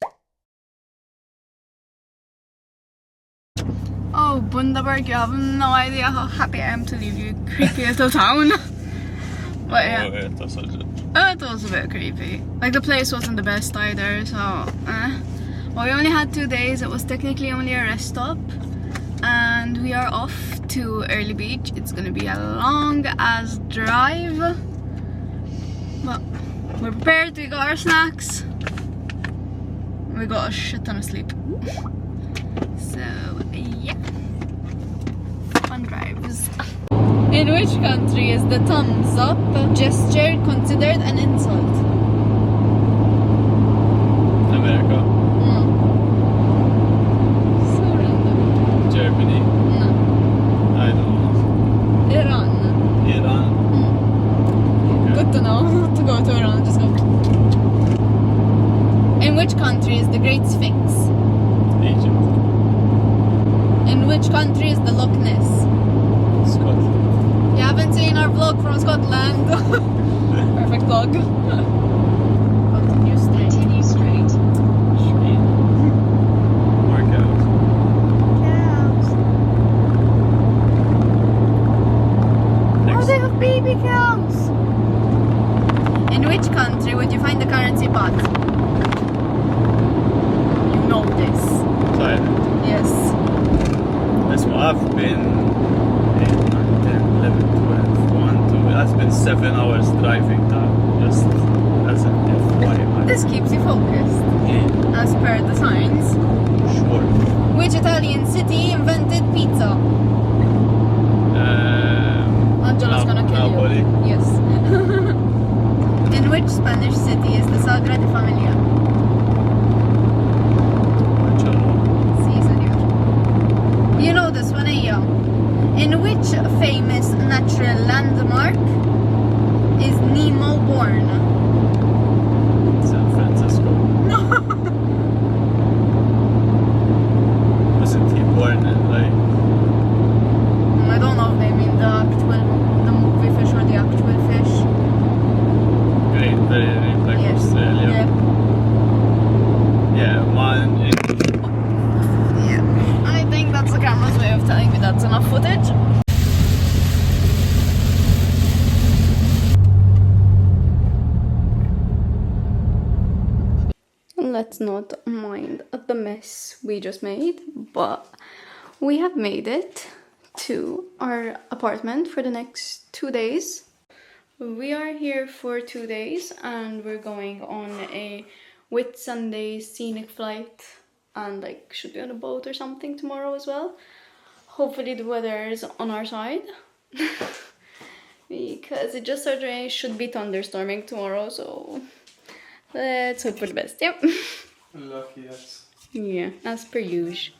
Oh, Bundaberg, you have no idea how happy I am to leave you creepy little town. But yeah. It was a bit creepy. Like the place wasn't the best either, so well, we only had 2 days. It was technically only a rest stop. And we are off to Airlie Beach. It's gonna be a long ass drive, but we're prepared. We got our snacks. We got a shit ton of sleep. So yeah, fun drives. In which country is the thumbs up gesture considered an insult? America. to know, not to go to around, just go. In which country is the Great Sphinx? Egypt. In which country is the Loch Ness? Scotland. You haven't seen our vlog from Scotland. Perfect vlog. Continue straight. Continue straight. Straight. More cows. Cows. Oh, they have baby cows. In which country would you find the currency baht? You know this. Thailand. Yes. That's what I've been 8, 9, 10, 11, 12, 1, 2. That's been 7 hours driving now. Just as an FYI. This keeps you focused. Yeah. As per the signs. Sure. Which Italian city invented pizza? Angela's gonna kill Napoli. you. Yes. In which Spanish city is the Sagra de Familia? Si, senor. You know this one, eh? In which famous natural landmark is Nemo born? San Francisco. No. Wasn't he born in like... I don't know if they mean the movie fish or the actual fish. Great Barrier Reef, like Yes. Australia. Yeah. Yeah, man. Yeah. I think that's the camera's way of telling me that's enough footage. Let's not mind the mess we just made, but we have made it to our apartment for the next 2 days. We are here for 2 days and we're going on a Whitsundays scenic flight and like should be on a boat or something tomorrow as well. Hopefully the weather is on our side because it just started raining. Should be thunderstorming tomorrow, so let's hope for the best. Yep. Lucky us. Yeah, as per usual.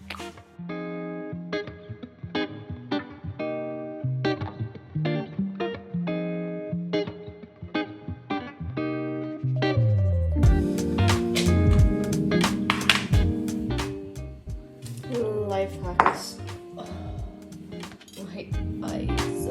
Life hacks. My eyes.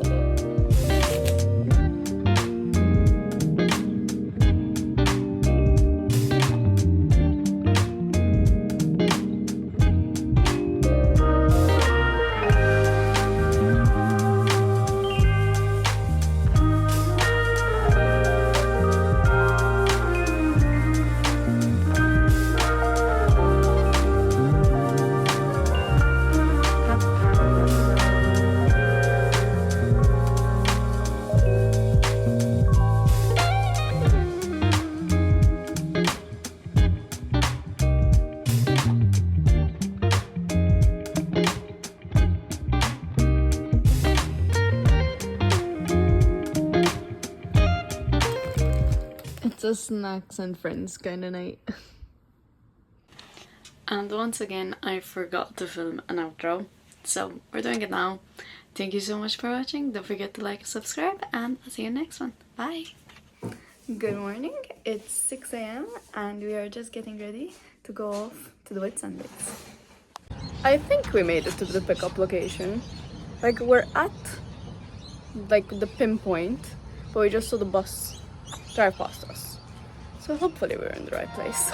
It's a snacks and friends kind of night. And once again, I forgot to film an outro, so we're doing it now. Thank you so much for watching. Don't forget to like and subscribe, and I'll see you next one. Bye! Good morning, it's 6 AM and we are just getting ready to go off to the Whitsundays. I think we made it to the pickup location. Like we're at like the pinpoint, but we just saw the bus drive past us. So hopefully we're in the right place.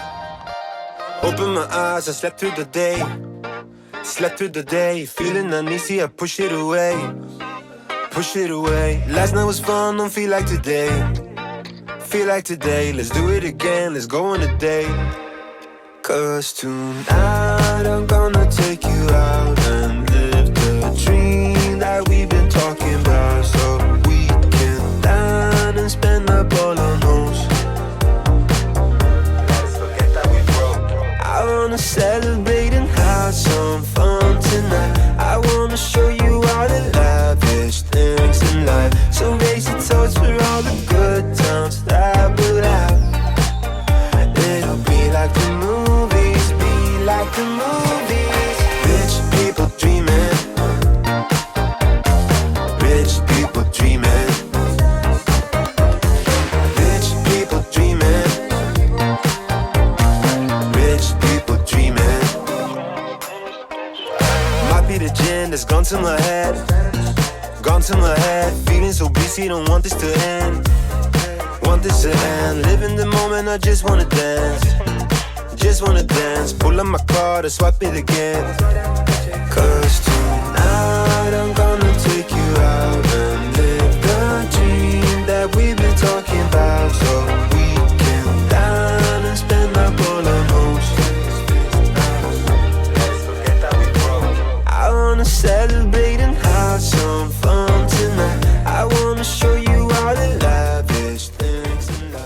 Open my eyes, I slept through the day. Slept through the day, feeling uneasy, I push it away. Push it away. Last night was fun, don't feel like today. Feel like today, let's do it again, let's go on a date. Cause tonight I'm gonna take you out and live the dream that we've been talking about. So we can dine and spend up all our nose. Let's forget that we broke. I wanna celebrate and have some fun tonight. I wanna show you all the lavish things in life. So raise your toast for all the good times that we'll have. It'll be like the movies, be like the movies. Rich people to my head, gone to my head. Feeling so busy, don't want this to end. Want this to end. Live in the moment, I just wanna dance. Just wanna dance. Pull up my card and swipe it again. Cause tonight I'm gonna take you out and live the dream that we've been talking about. So we can down and spend up all our emotions. I wanna celebrate and have some fun tonight. I wanna show you all the lavish things in life.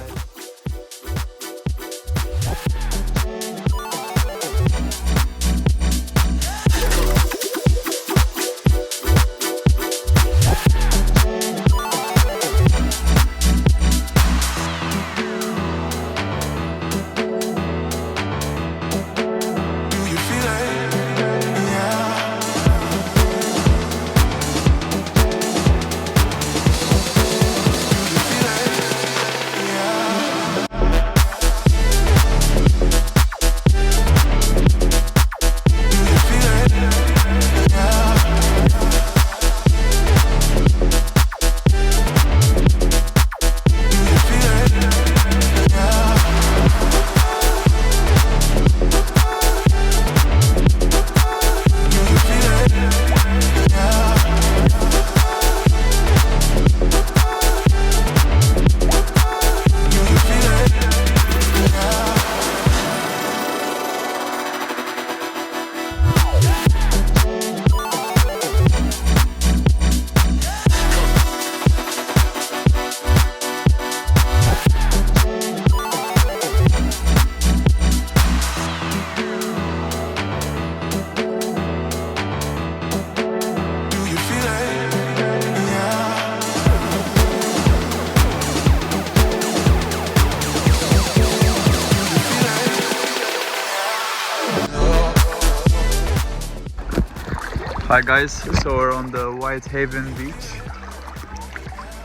Hi guys, so we're on the Whitehaven beach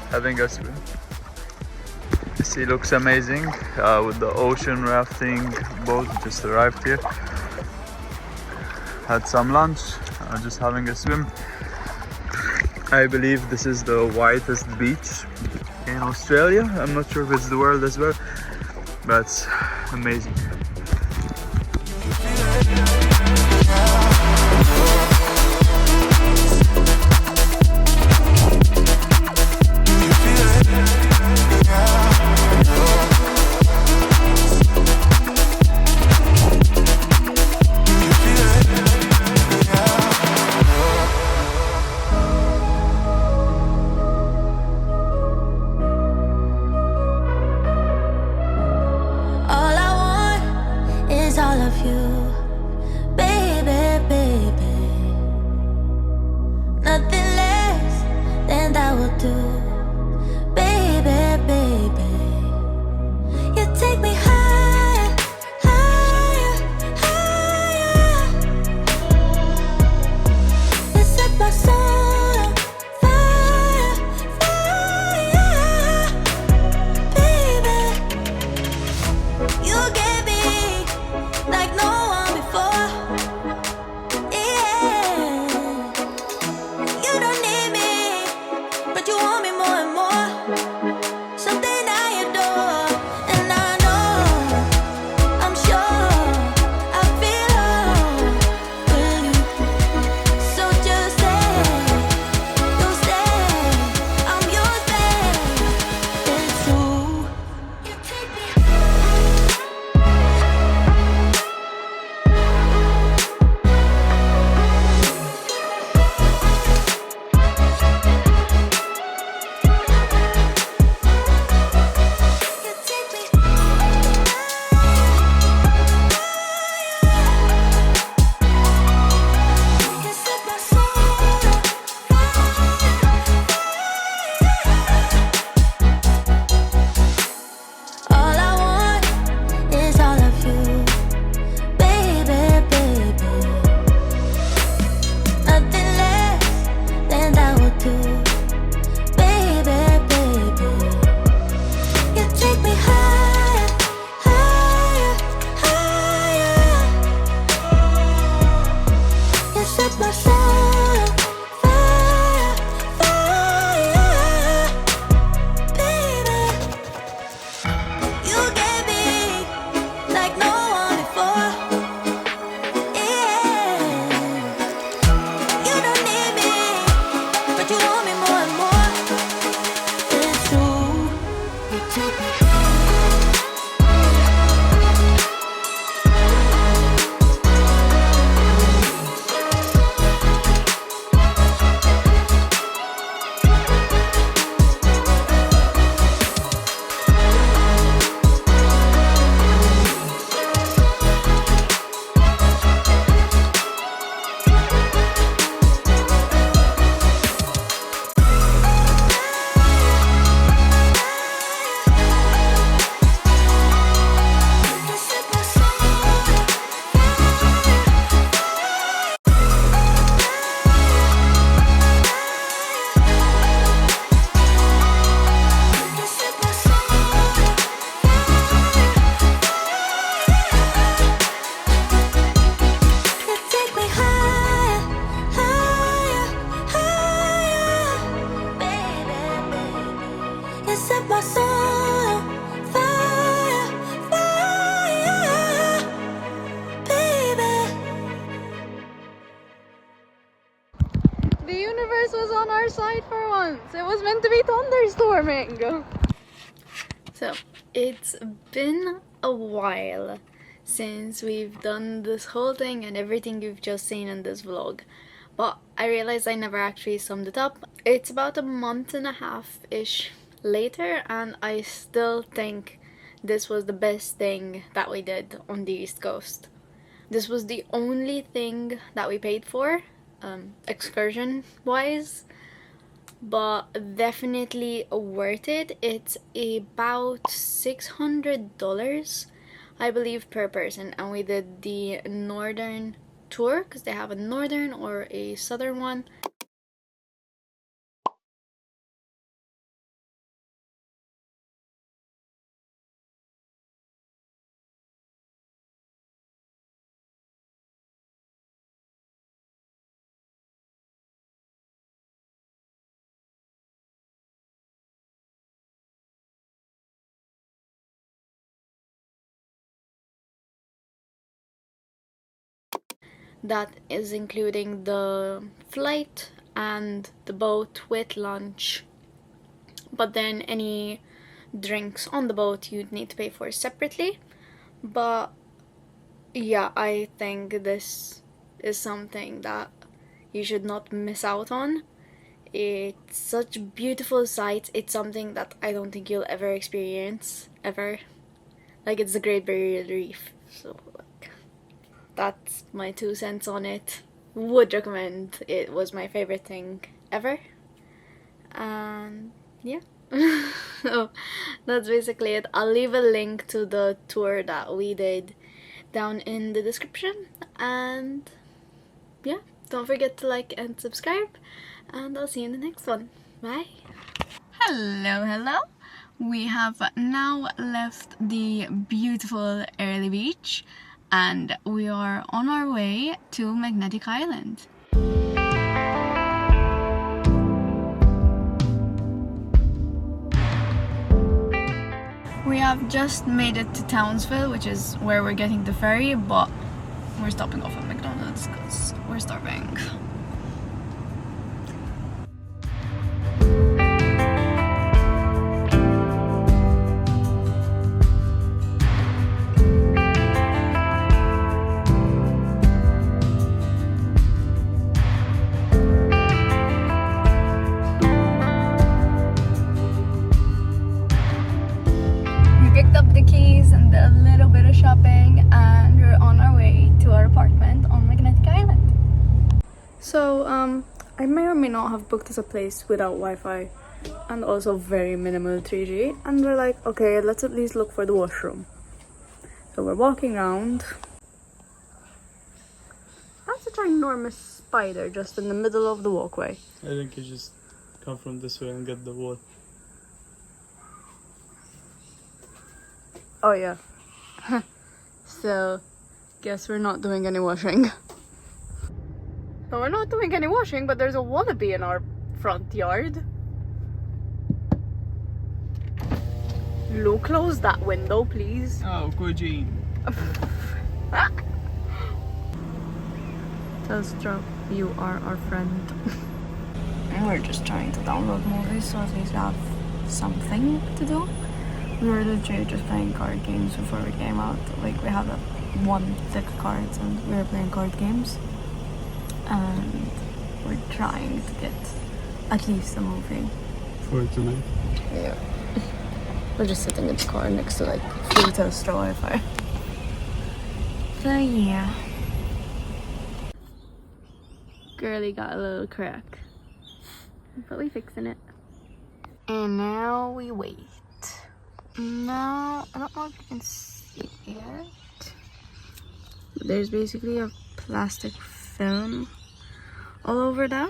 having a swim. The sea looks amazing with the ocean rafting boat just arrived here. Had some lunch, just having a swim. I believe this is the whitest beach in Australia. I'm not sure if it's the world as well, but it's amazing. The universe was on our side for once. It was meant to be thunderstorming. So, it's been a while since we've done this whole thing and everything you've just seen in this vlog. But I realized I never actually summed it up. It's about a month and a half-ish later and I still think this was the best thing that we did on the East Coast. This was the only thing that we paid for, excursion wise, but definitely worth it. It's about $600 I believe per person, and we did the northern tour because they have a northern or a southern one. That is including the flight and the boat with lunch, but then any drinks on the boat you'd need to pay for separately. But yeah, I think this is something that you should not miss out on. It's such beautiful sights. It's something that I don't think you'll ever experience ever. Like, it's the Great Barrier Reef, so like, that's my 2 cents on it. Would recommend. It was my favorite thing ever. And yeah. So that's basically it. I'll leave a link to the tour that we did down in the description. And yeah, don't forget to like and subscribe. And I'll see you in the next one. Bye. Hello. We have now left the beautiful Airlie beach and we are on our way to Magnetic Island. We have just made it to Townsville, which is where we're getting the ferry, but we're stopping off at McDonald's because we're starving. So, I may or may not have booked us a place without Wi-Fi and also very minimal 3G, and we're like, okay, let's at least look for the washroom. So we're walking around. That's a ginormous spider just in the middle of the walkway. I think you just come from this way and get the wall. Oh yeah. So, guess we're not doing any washing. So we're not doing any washing, but there's a wallaby in our front yard. Look, close that window, please. Oh, good Jean. Telstra, you are our friend. And we're just trying to download movies so at least we have something to do. We were literally just playing card games before we came out. Like, we had one deck of cards and we were playing card games. And we're trying to get at least a movie. For tonight? Yeah. We're just sitting in the car next to like free toaster Wi-Fi. So yeah. Girly got a little crack. But we fixing it. And now we wait. Now, I don't know if you can see it. There's basically a plastic film all over that.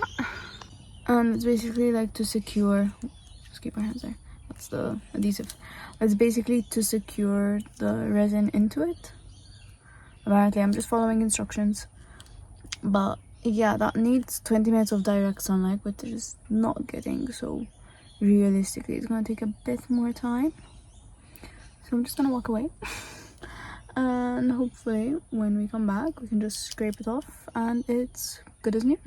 And it's basically like to secure, just keep our hands there. That's the adhesive. It's basically to secure the resin into it. Apparently, I'm just following instructions. But yeah, that needs 20 minutes of direct sunlight, which is just not getting, so realistically it's gonna take a bit more time. So I'm just gonna walk away. And hopefully when we come back we can just scrape it off and it's good as new.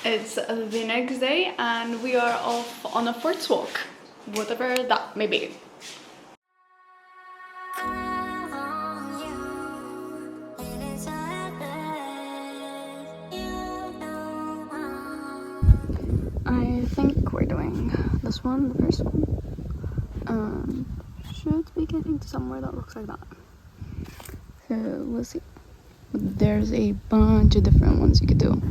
It's the next day and we are off on a forts walk, whatever that may be. I think we're doing this one, the first one. Should be getting to somewhere that looks like that. So we'll see. There's a bunch of different ones you could do.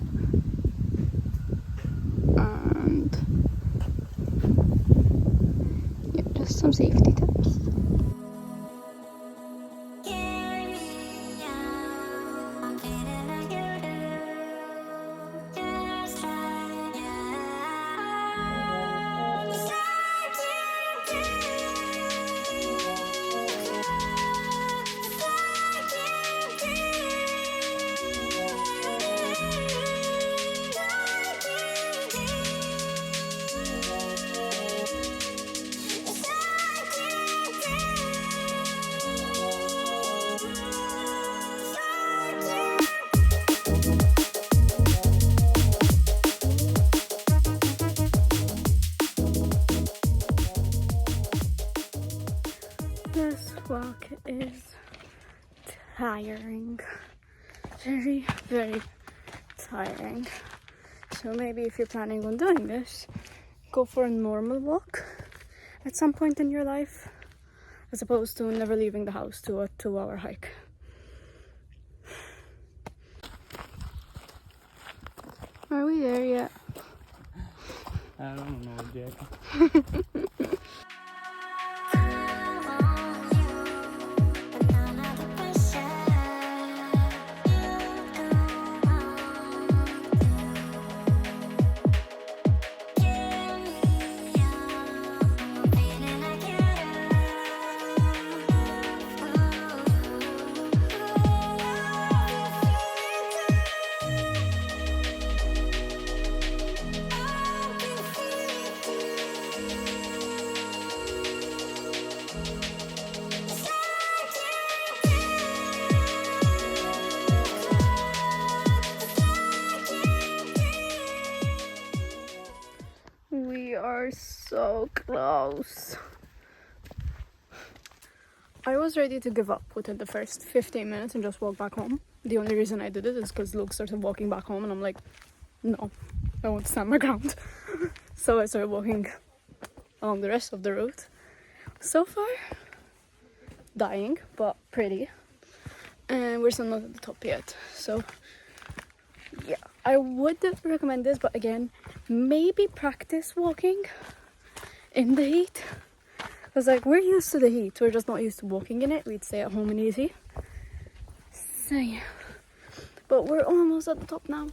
And yeah, just some safety tips. This walk is tiring. Very, very tiring. So maybe if you're planning on doing this, go for a normal walk at some point in your life, as opposed to never leaving the house to a 2-hour hike. Are we there yet? I don't know, Jack. We are so close. I was ready to give up within the first 15 minutes and just walk back home. The only reason I did it is because Luke started walking back home and I'm like, no, I won't stand my ground. So I started walking along the rest of the route. So far, dying, but pretty. And we're still not at the top yet. So yeah, I would recommend this, but again, maybe practice walking in the heat. Because like, we're used to the heat, we're just not used to walking in it. We'd stay at home and easy. So yeah, but we're almost at the top now.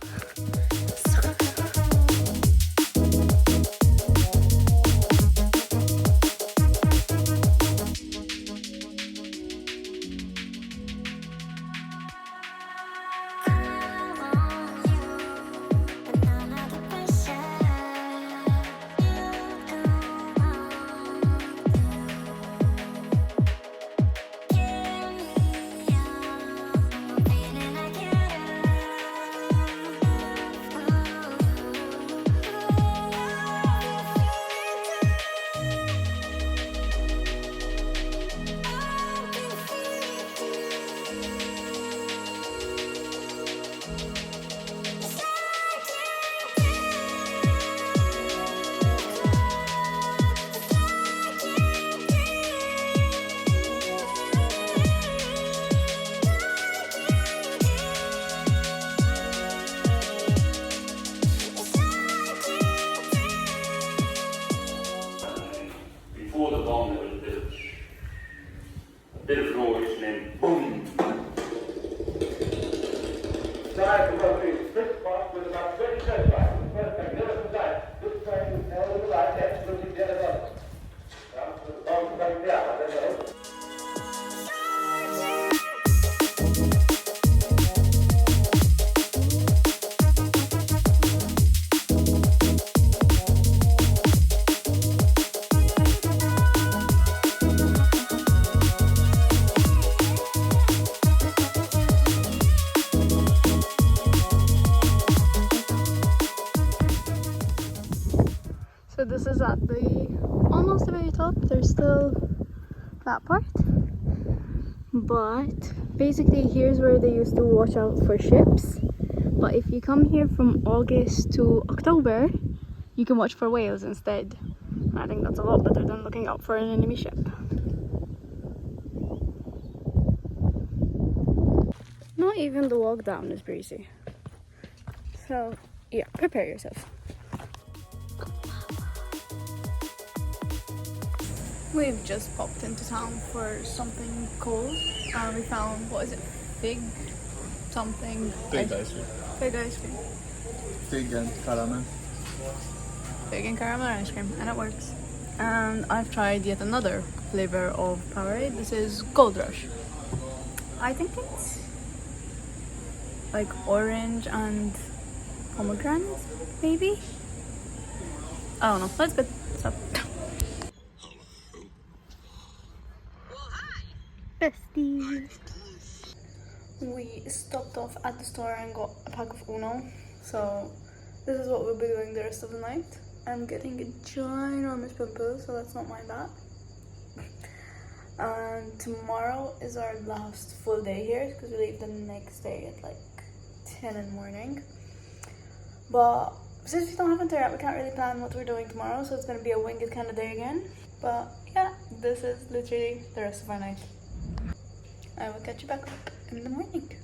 this is at the almost the very top. There's still that part, but basically here's where they used to watch out for ships. But if you come here from August to October, you can watch for whales instead. I think that's a lot better than looking out for an enemy ship. Not even the walk down is breezy. So yeah, prepare yourself. We've just popped into town for something cold. We found, what is it? Fig something. Fig ice cream. Fig ice cream. Fig and caramel. Fig and caramel ice cream, and it works. And I've tried yet another flavor of Powerade. This is Gold Rush. I think it's like orange and pomegranate, maybe? I don't know, that's good. So. Besties. We stopped off at the store and got a pack of Uno. So this is what we'll be doing the rest of the night. I'm getting a ginormous pimple, so let's not mind that. And tomorrow is our last full day here because we leave the next day at like 10 in the morning. But since we don't have internet, we can't really plan what we're doing tomorrow, so it's going to be a winged kind of day again. But yeah, this is literally the rest of our night. I will catch you back up in the morning.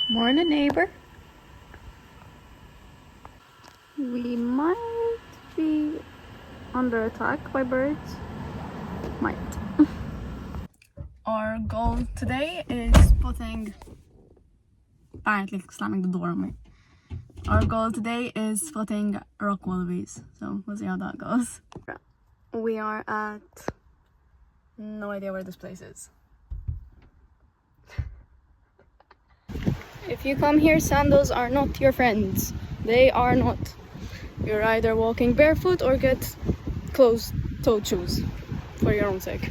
Morning, neighbor. We might be under attack by birds. Might. Our goal today is spotting... Apparently slamming the door on me. Our goal today is spotting rock wallabies. So we'll see how that goes. We are at... no idea where this place is. If you come here, sandals are not your friends. They are not. You're either walking barefoot or get closed-toed shoes for your own sake.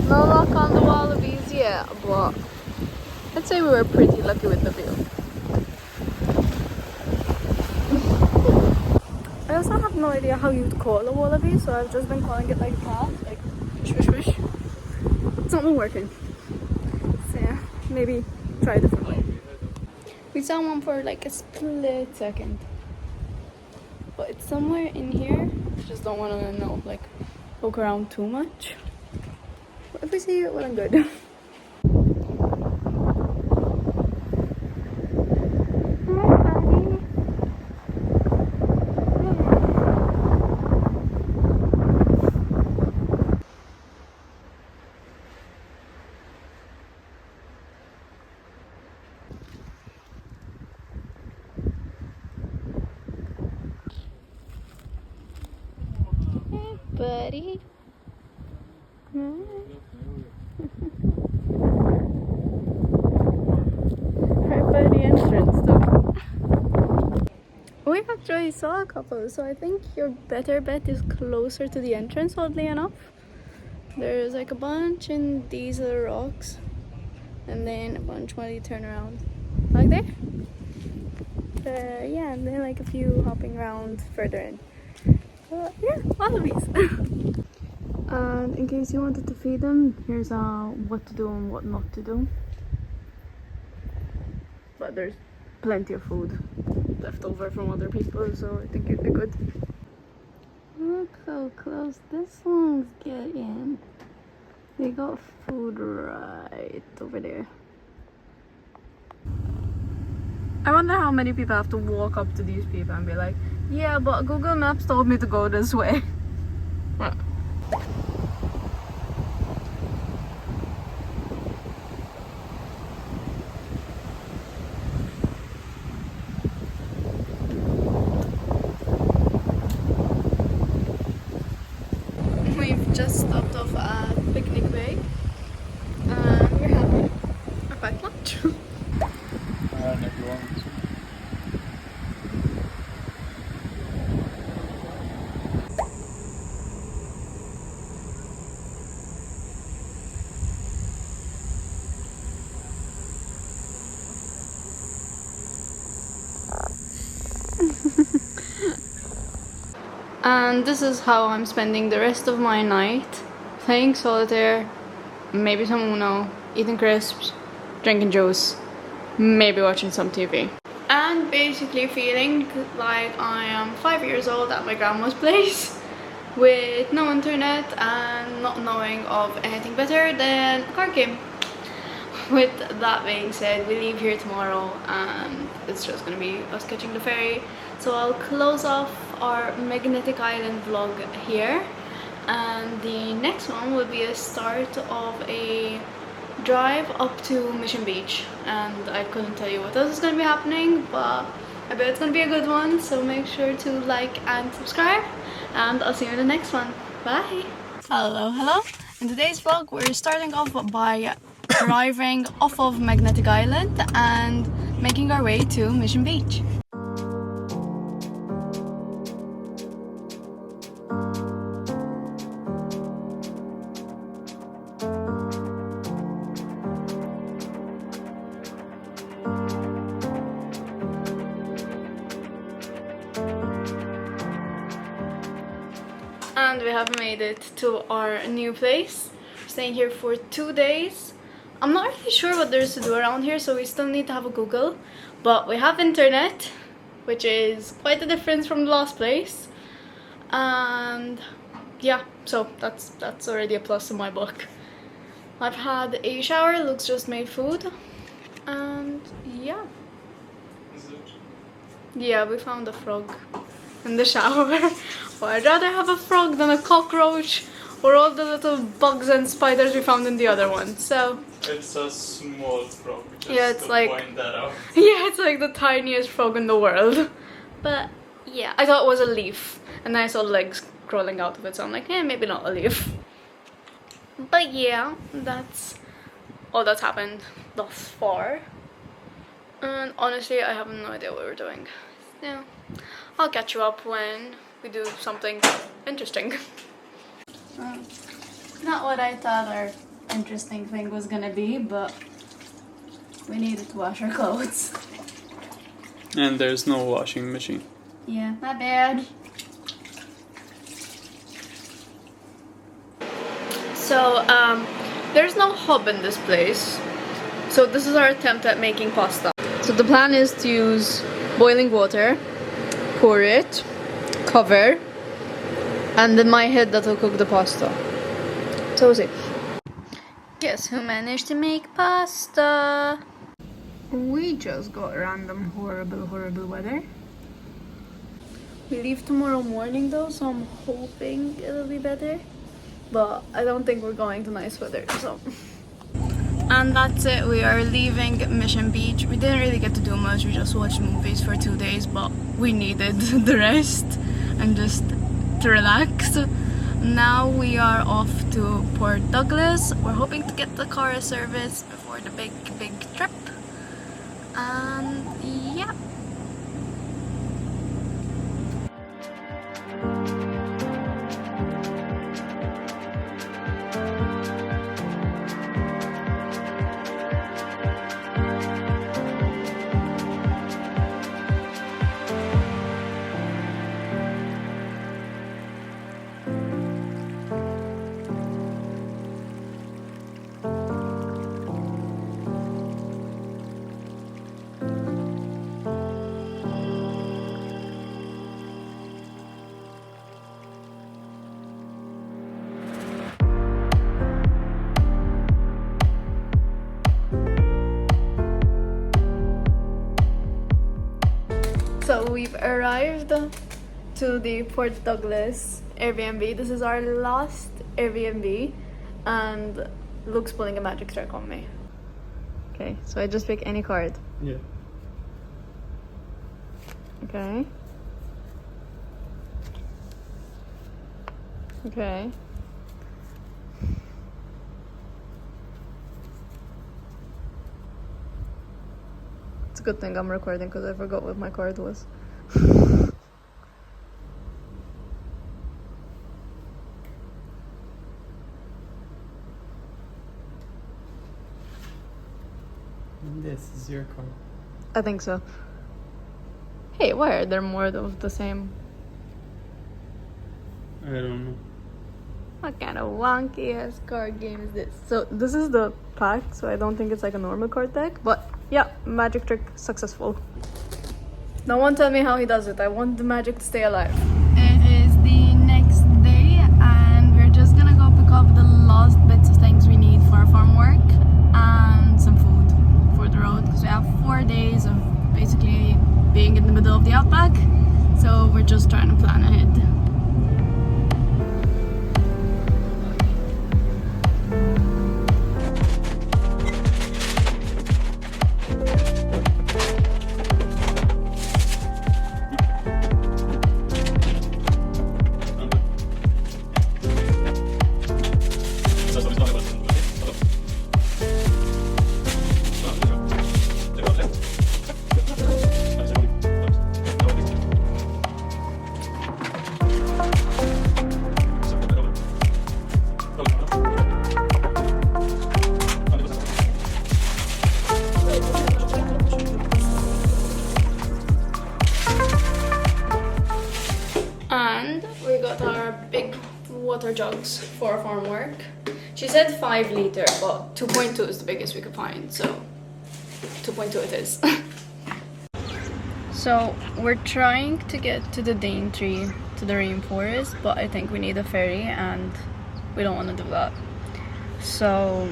No luck on the wallabies yet, but I'd say we were pretty lucky with the view. I also have no idea how you'd call a wallaby, so I've just been calling it like a cat, like swish swish. It's not been working. So yeah, maybe try a different way. We saw one for like a split second, but it's somewhere in here. Just don't want to poke around too much. But if we see it, well and good. Buddy. Right by the entrance though. We actually saw a couple, so I think your better bet is closer to the entrance, oddly enough. There's like a bunch in these little rocks, and then a bunch when you turn around. Like there? Yeah, and then like a few hopping around further in. Yeah, wallabies. And in case you wanted to feed them, here's what to do and what not to do. But there's plenty of food left over from other people, so I think it'd be good. Look how close this one's getting. They got food right over there. I wonder how many people have to walk up to these people and be like, yeah, but Google Maps told me to go this way. We've just stopped off at Picnic Bay and we're having a packed lunch. And this is how I'm spending the rest of my night. Playing solitaire, maybe some Uno, eating crisps, drinking juice, maybe watching some TV. And basically feeling like I am 5 years old at my grandma's place with no internet and not knowing of anything better than a card game. With that being said, we leave here tomorrow and it's just gonna be us catching the ferry. So I'll close off our Magnetic Island vlog here, and the next one will be a start of a drive up to Mission Beach, and I couldn't tell you what else is going to be happening, but I bet it's going to be a good one. So make sure to like and subscribe, and I'll see you in the next one. Bye! Hello! In today's vlog we're starting off by arriving off of Magnetic Island and making our way to Mission Beach. And we have made it to our new place. We're staying here for 2 days. I'm not really sure what there is to do around here, so we still need to have a Google. But we have internet, which is quite a difference from the last place. And yeah, so that's already a plus in my book. I've had a shower, Luke's just made food. And yeah. Yeah, we found a frog in the shower. Well, I'd rather have a frog than a cockroach or all the little bugs and spiders we found in the other one. So it's a small frog. Just yeah, it's to like point that out. Yeah, it's like the tiniest frog in the world. But yeah, I thought it was a leaf, and then I saw legs crawling out of it, so I'm like, maybe not a leaf. But yeah, that's all that's happened thus far. And honestly, I have no idea what we're doing. Yeah, I'll catch you up when we do something interesting. Not what I thought our interesting thing was gonna be, but we needed to wash our clothes. And there's no washing machine. Yeah, my bad. So, there's no hob in this place. So this is our attempt at making pasta. So the plan is to use boiling water, pour it, cover, and in my head that'll cook the pasta. So we'll see. Guess who managed to make pasta? We just got random horrible weather. We leave tomorrow morning though, so I'm hoping it'll be better. But I don't think we're going to nice weather, so. And that's it, we are leaving Mission Beach. We didn't really get to do much, we just watched movies for 2 days, but we needed the rest and just to relax. Now we are off to Port Douglas. We're hoping to get the car a service before the big trip. And yeah. So we've arrived to the Port Douglas Airbnb. This is our last Airbnb, and Luke's pulling a magic trick on me. Okay, so I just pick any card. Yeah. Okay. Okay. It's a good thing I'm recording because I forgot what my card was. This is your card. I think so. Hey, why are there more of the same? don't know. What kind of wonky ass card game is this? So this is the pack, so I don't think it's like a normal card deck, but yeah, magic trick successful. No one tell me how he does it. I want the magic to stay alive. It is the next day and we're just gonna go pick up the last bits of things we need for farm work and some food for the road, because we have 4 days of basically being in the middle of the outback, so we're just trying to plan ahead. And we got our big water jugs for farm work. She said 5 liter, but 2.2 is the biggest we could find, so 2.2 it is. So we're trying to get to the Daintree, to the rainforest, but I think we need a ferry and we don't want to do that. So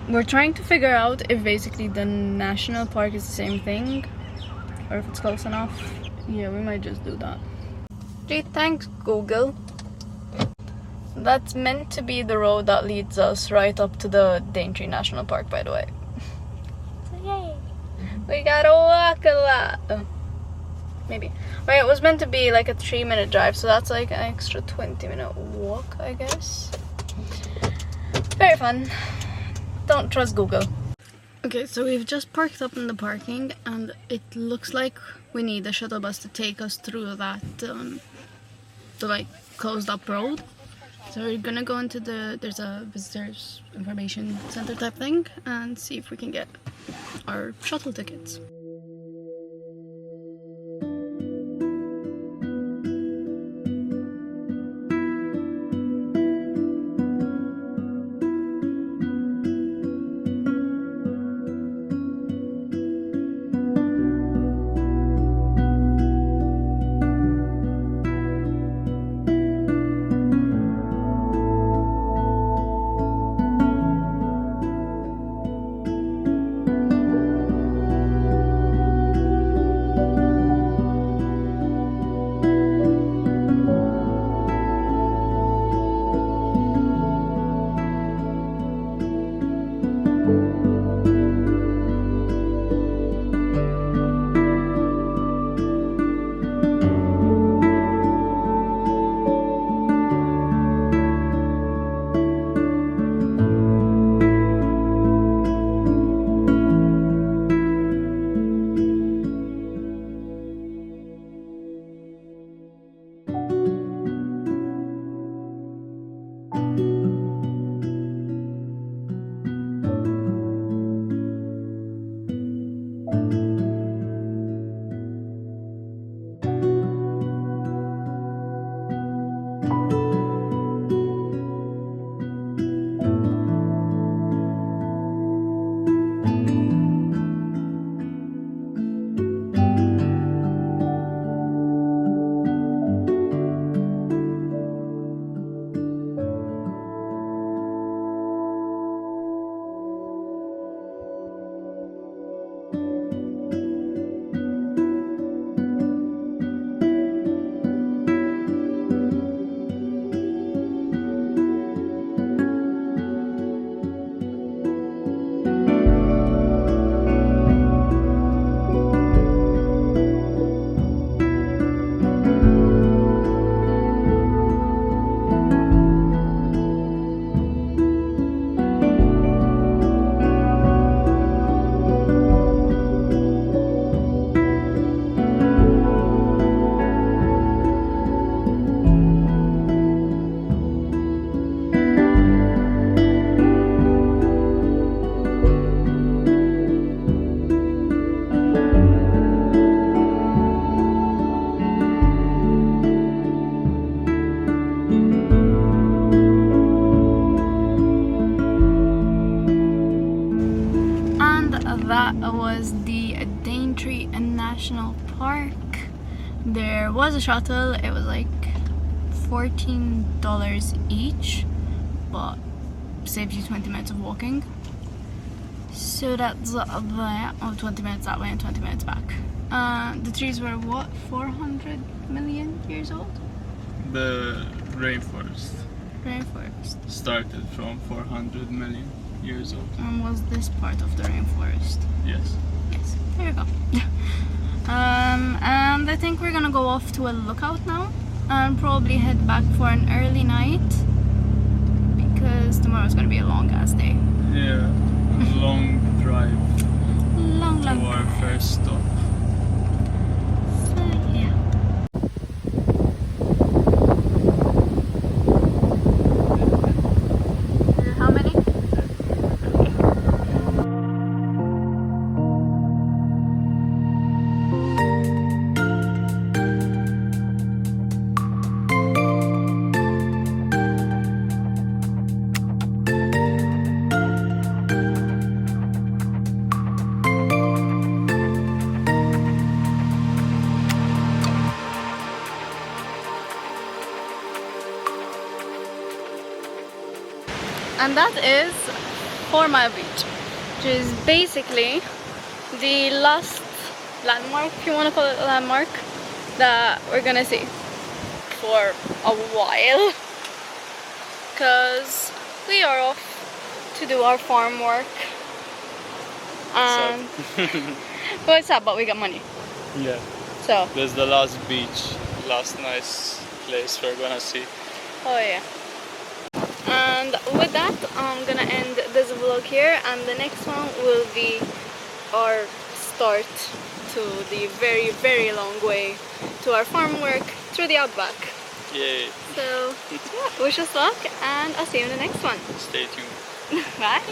we're trying to figure out if basically the national park is the same thing or if it's close enough. Yeah, we might just do that. Gee, thanks Google. That's meant to be the road that leads us right up to the Daintree National Park, by the way. So yay! We gotta walk a lot. Oh, maybe. Right, it was meant to be like a 3-minute drive, so that's like an extra 20-minute walk, I guess. Very fun. Don't trust Google. Okay, so we've just parked up in the parking and it looks like we need a shuttle bus to take us through that the like closed up road. So we're gonna go into there's a visitors information center type thing and see if we can get our shuttle tickets. that was the Daintree National Park. There was a shuttle. It was like $14 each, but saves you 20 minutes of walking. So that's there, 20 minutes that way and 20 minutes back. The trees were what, 400 million years old? The rainforest Rainforest. started from 400 million years old. And was this part of the rainforest? Yes. Yes, there you go. And I think we're gonna go off to a lookout now and probably head back for an early night because tomorrow's gonna be a long ass day. Yeah, a long drive Long to our first stop. So yeah. How many? And that is 4 Mile Beach, which is basically the last landmark, if you want to call it a landmark, that we're gonna see for a while, because we are off to do our farm work. And well, it's sad, but we got money. Yeah. So There's the last beach, last nice place we're gonna see. oh yeah. And with that, I'm gonna end this vlog here, and the next one will be our start to the very, very long way to our farm work through the outback. Yay. So yeah, wish us luck, and I'll see you in the next one. Stay tuned. Bye.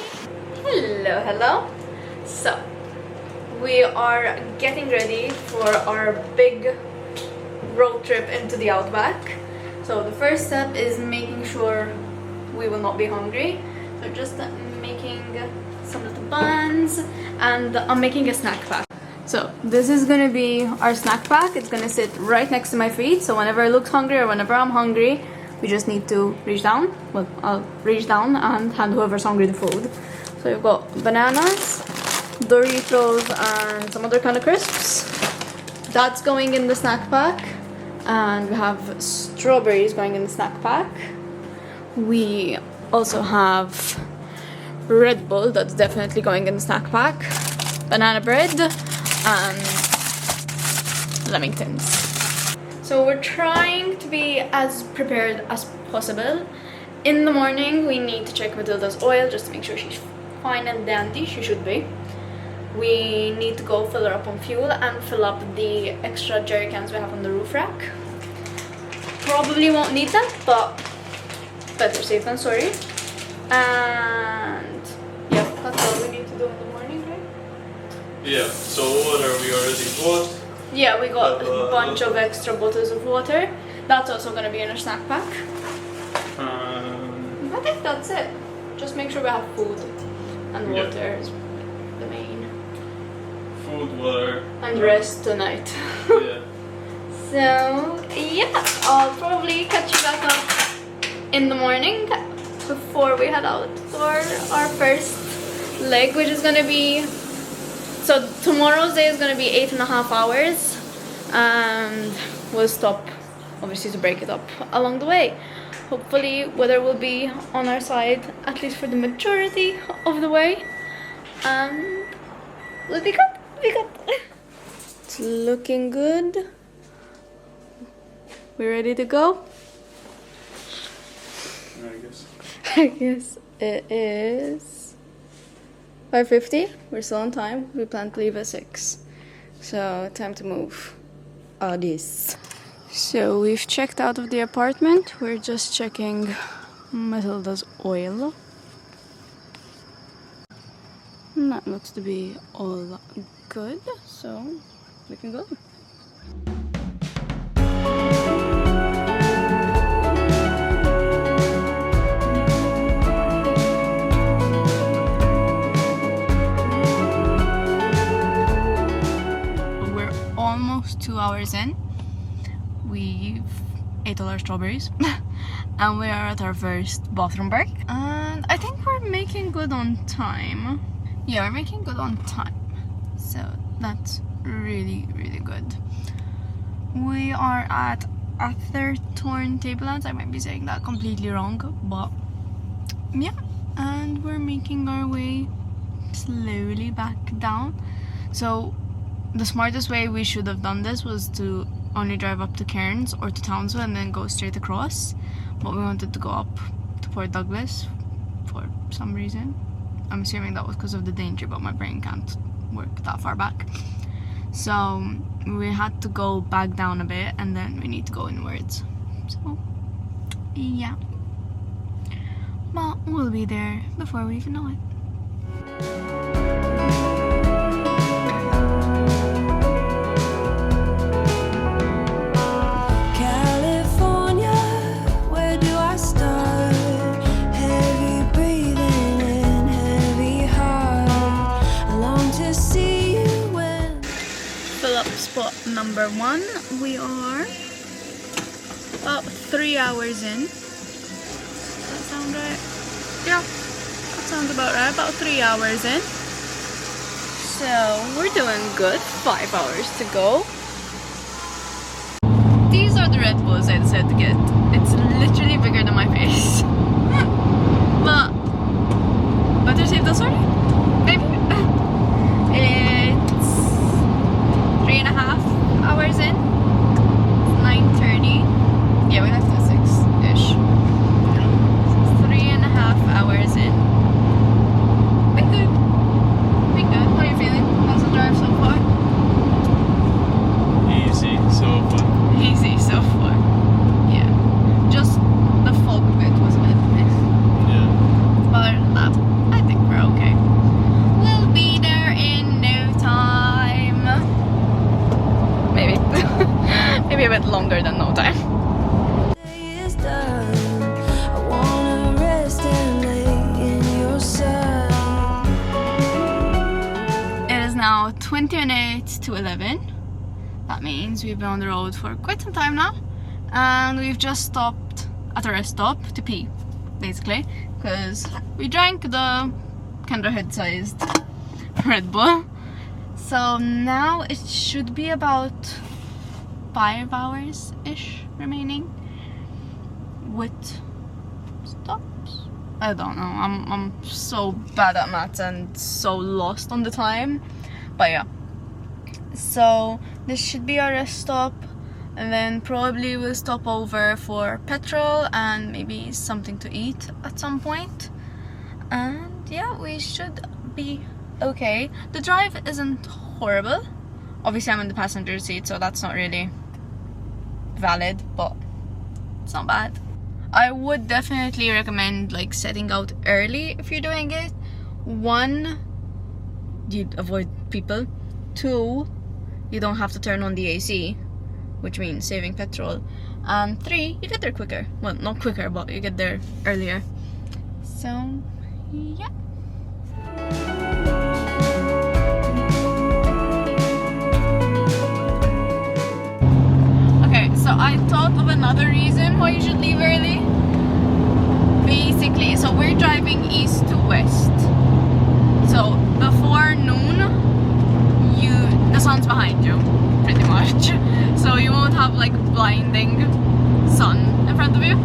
Hello. So we are getting ready for our big road trip into the outback. So the first step is making sure we will not be hungry. So just making some little buns, and I'm making a snack pack. So this is gonna be our snack pack. It's gonna sit right next to my feet, so whenever I look hungry or whenever I'm hungry, we just need to reach down. Well, I'll reach down and hand whoever's hungry the food. So we've got bananas, Doritos, and some other kind of crisps. That's going in the snack pack. And we have strawberries going in the snack pack. We also have Red Bull, that's definitely going in the snack pack, banana bread, and lamingtons. So we're trying to be as prepared as possible. In the morning, we need to check Matilda's oil just to make sure she's fine and dandy. She should be. We need to go fill her up on fuel and fill up the extra jerry cans we have on the roof rack. Probably won't need them, but better safe than sorry. And yeah, that's all we need to do in the morning, right? Yeah, so water we already bought. Yeah, we got a bunch of extra bottles of water. That's also going to be in our snack pack. I think that's it. Just make sure we have food and water is the main. Food, water. And rest tonight. Yeah. So yeah, I'll probably catch you back up in the morning before we head out for our first leg, which is gonna be, so tomorrow's day is gonna be 8.5 hours, and we'll stop obviously to break it up along the way. Hopefully weather will be on our side at least for the majority of the way, and we'll be good. It's looking good. We ready to go? I guess it is 5:50. We're still on time. We plan to leave at 6. So time to move. This. So we've checked out of the apartment. We're just checking Matilda's oil. And that looks to be all good. So we can go. hours in, we've ate all our strawberries and we are at our first bathroom break, and I think we're making good on time. Yeah, we're making good on time, so that's really good. We are at Atherton Tablelands. I might be saying that completely wrong, but yeah, and we're making our way slowly back down. So the smartest way we should have done this was to only drive up to Cairns or to Townsville and then go straight across, but we wanted to go up to Port Douglas for some reason. I'm assuming that was because of the Daintree, but my brain can't work that far back. So we had to go back down a bit and then we need to go inwards. So yeah, but we'll be there before we even know it. Spot number 1, we are about 3 hours in. Does that sound right? Yeah, that sounds about right, about 3 hours in. So we're doing good, 5 hours to go. These are the Red Bulls I decided to get. It's literally bigger than my face. But better safe than sorry, maybe. It's 3.5 hours in. It's 9:30. Yeah, we left at 6-ish. So 3.5 hours in. Been good. Been good. How are you feeling? How's the drive so far? Easy so far. Easy so far. Yeah. Just the fog bit was a bit meh. Yeah. But other than that, I think we're okay. We'll be there in no time. Maybe. Maybe a bit longer than no time. It is now 20 minutes to 11. That means we've been on the road for quite some time now. And we've just stopped at a rest stop to pee, basically. Because we drank the Kendra head-sized Red Bull. So now it should be about 5 hours-ish remaining with stops. I don't know, I'm so bad at maths and so lost on the time, but yeah. So this should be our rest stop, and then probably we'll stop over for petrol and maybe something to eat at some point. And yeah, we should be okay. The drive isn't horrible. Obviously I'm in the passenger seat, so that's not really valid, but it's not bad. I would definitely recommend like setting out early if you're doing it. 1, you'd avoid people. 2, you don't have to turn on the AC, which means saving petrol. And 3, you get there quicker. Well, not quicker, but you get there earlier. So yeah. So I thought of another reason why you should leave early. Basically, so we're driving east to west. So before noon, the sun's behind you, pretty much. So you won't have like blinding sun in front of you.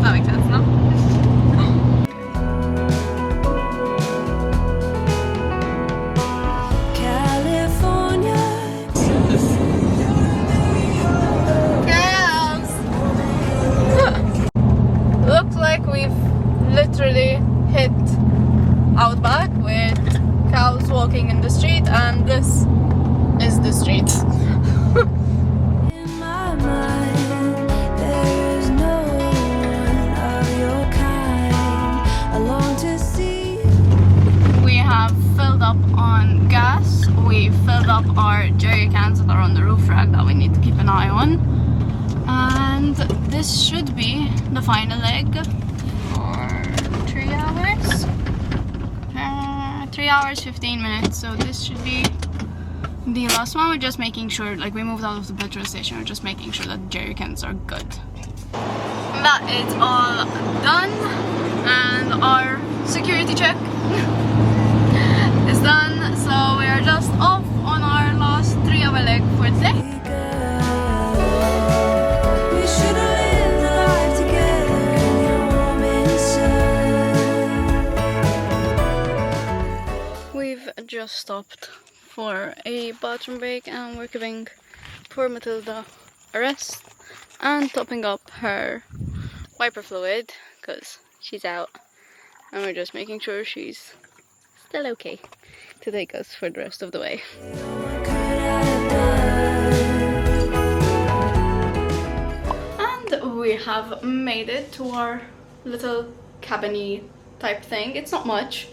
That makes sense, no? Literally hit outback with cows walking in the street, and this is the street. In my mind, there is no one of your kind. I long to see. We have filled up on gas. We filled up our jerry cans that are on the roof rack that we need to keep an eye on. And this should be the final leg. 3 hours 15 minutes, so this should be The last one, we're just making sure, like we moved out of the petrol station, we're just making sure that jerry cans are good. That is all done, and our security check is done, so we are just off on our last 3 hour leg for today. We've just stopped for a bathroom break and we're giving poor Matilda a rest and topping up her wiper fluid because she's out, and we're just making sure she's still okay to take us for the rest of the way. And we have made it to our little cabin-y type thing. It's not much.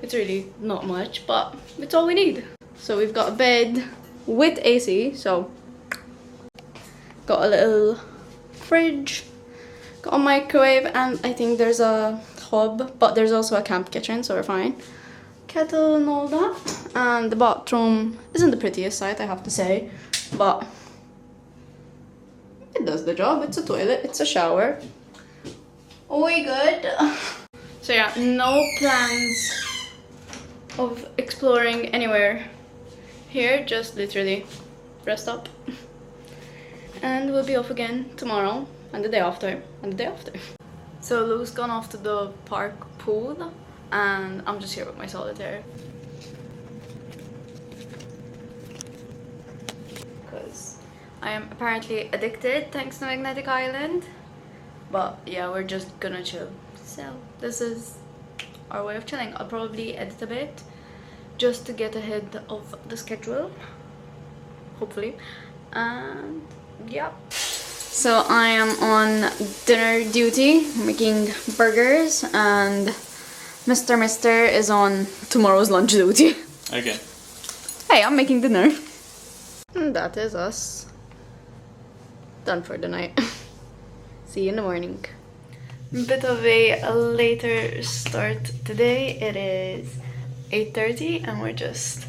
It's really not much, but it's all we need. So we've got a bed with AC, so got a little fridge, got a microwave, and I think there's a hob, but there's also a camp kitchen, so we're fine. Kettle and all that. And the bathroom isn't the prettiest sight, I have to say, but it does the job. It's a toilet, it's a shower. We good. So yeah, no plans of exploring anywhere here, just literally rest up. And we'll be off again tomorrow, and the day after, and the day after. So Lou's gone off to the park pool, and I'm just here with my solitaire. Because I am apparently addicted thanks to Magnetic Island. But yeah, we're just gonna chill. So this is our way of chilling. I'll probably edit a bit just to get ahead of the schedule, hopefully. And yeah, so I am on dinner duty making burgers, and Mr. is on tomorrow's lunch duty. Okay. Hey, I'm making dinner. And that is us done for the night. See you in the morning. Bit of a later start today. It is 8:30 and we're just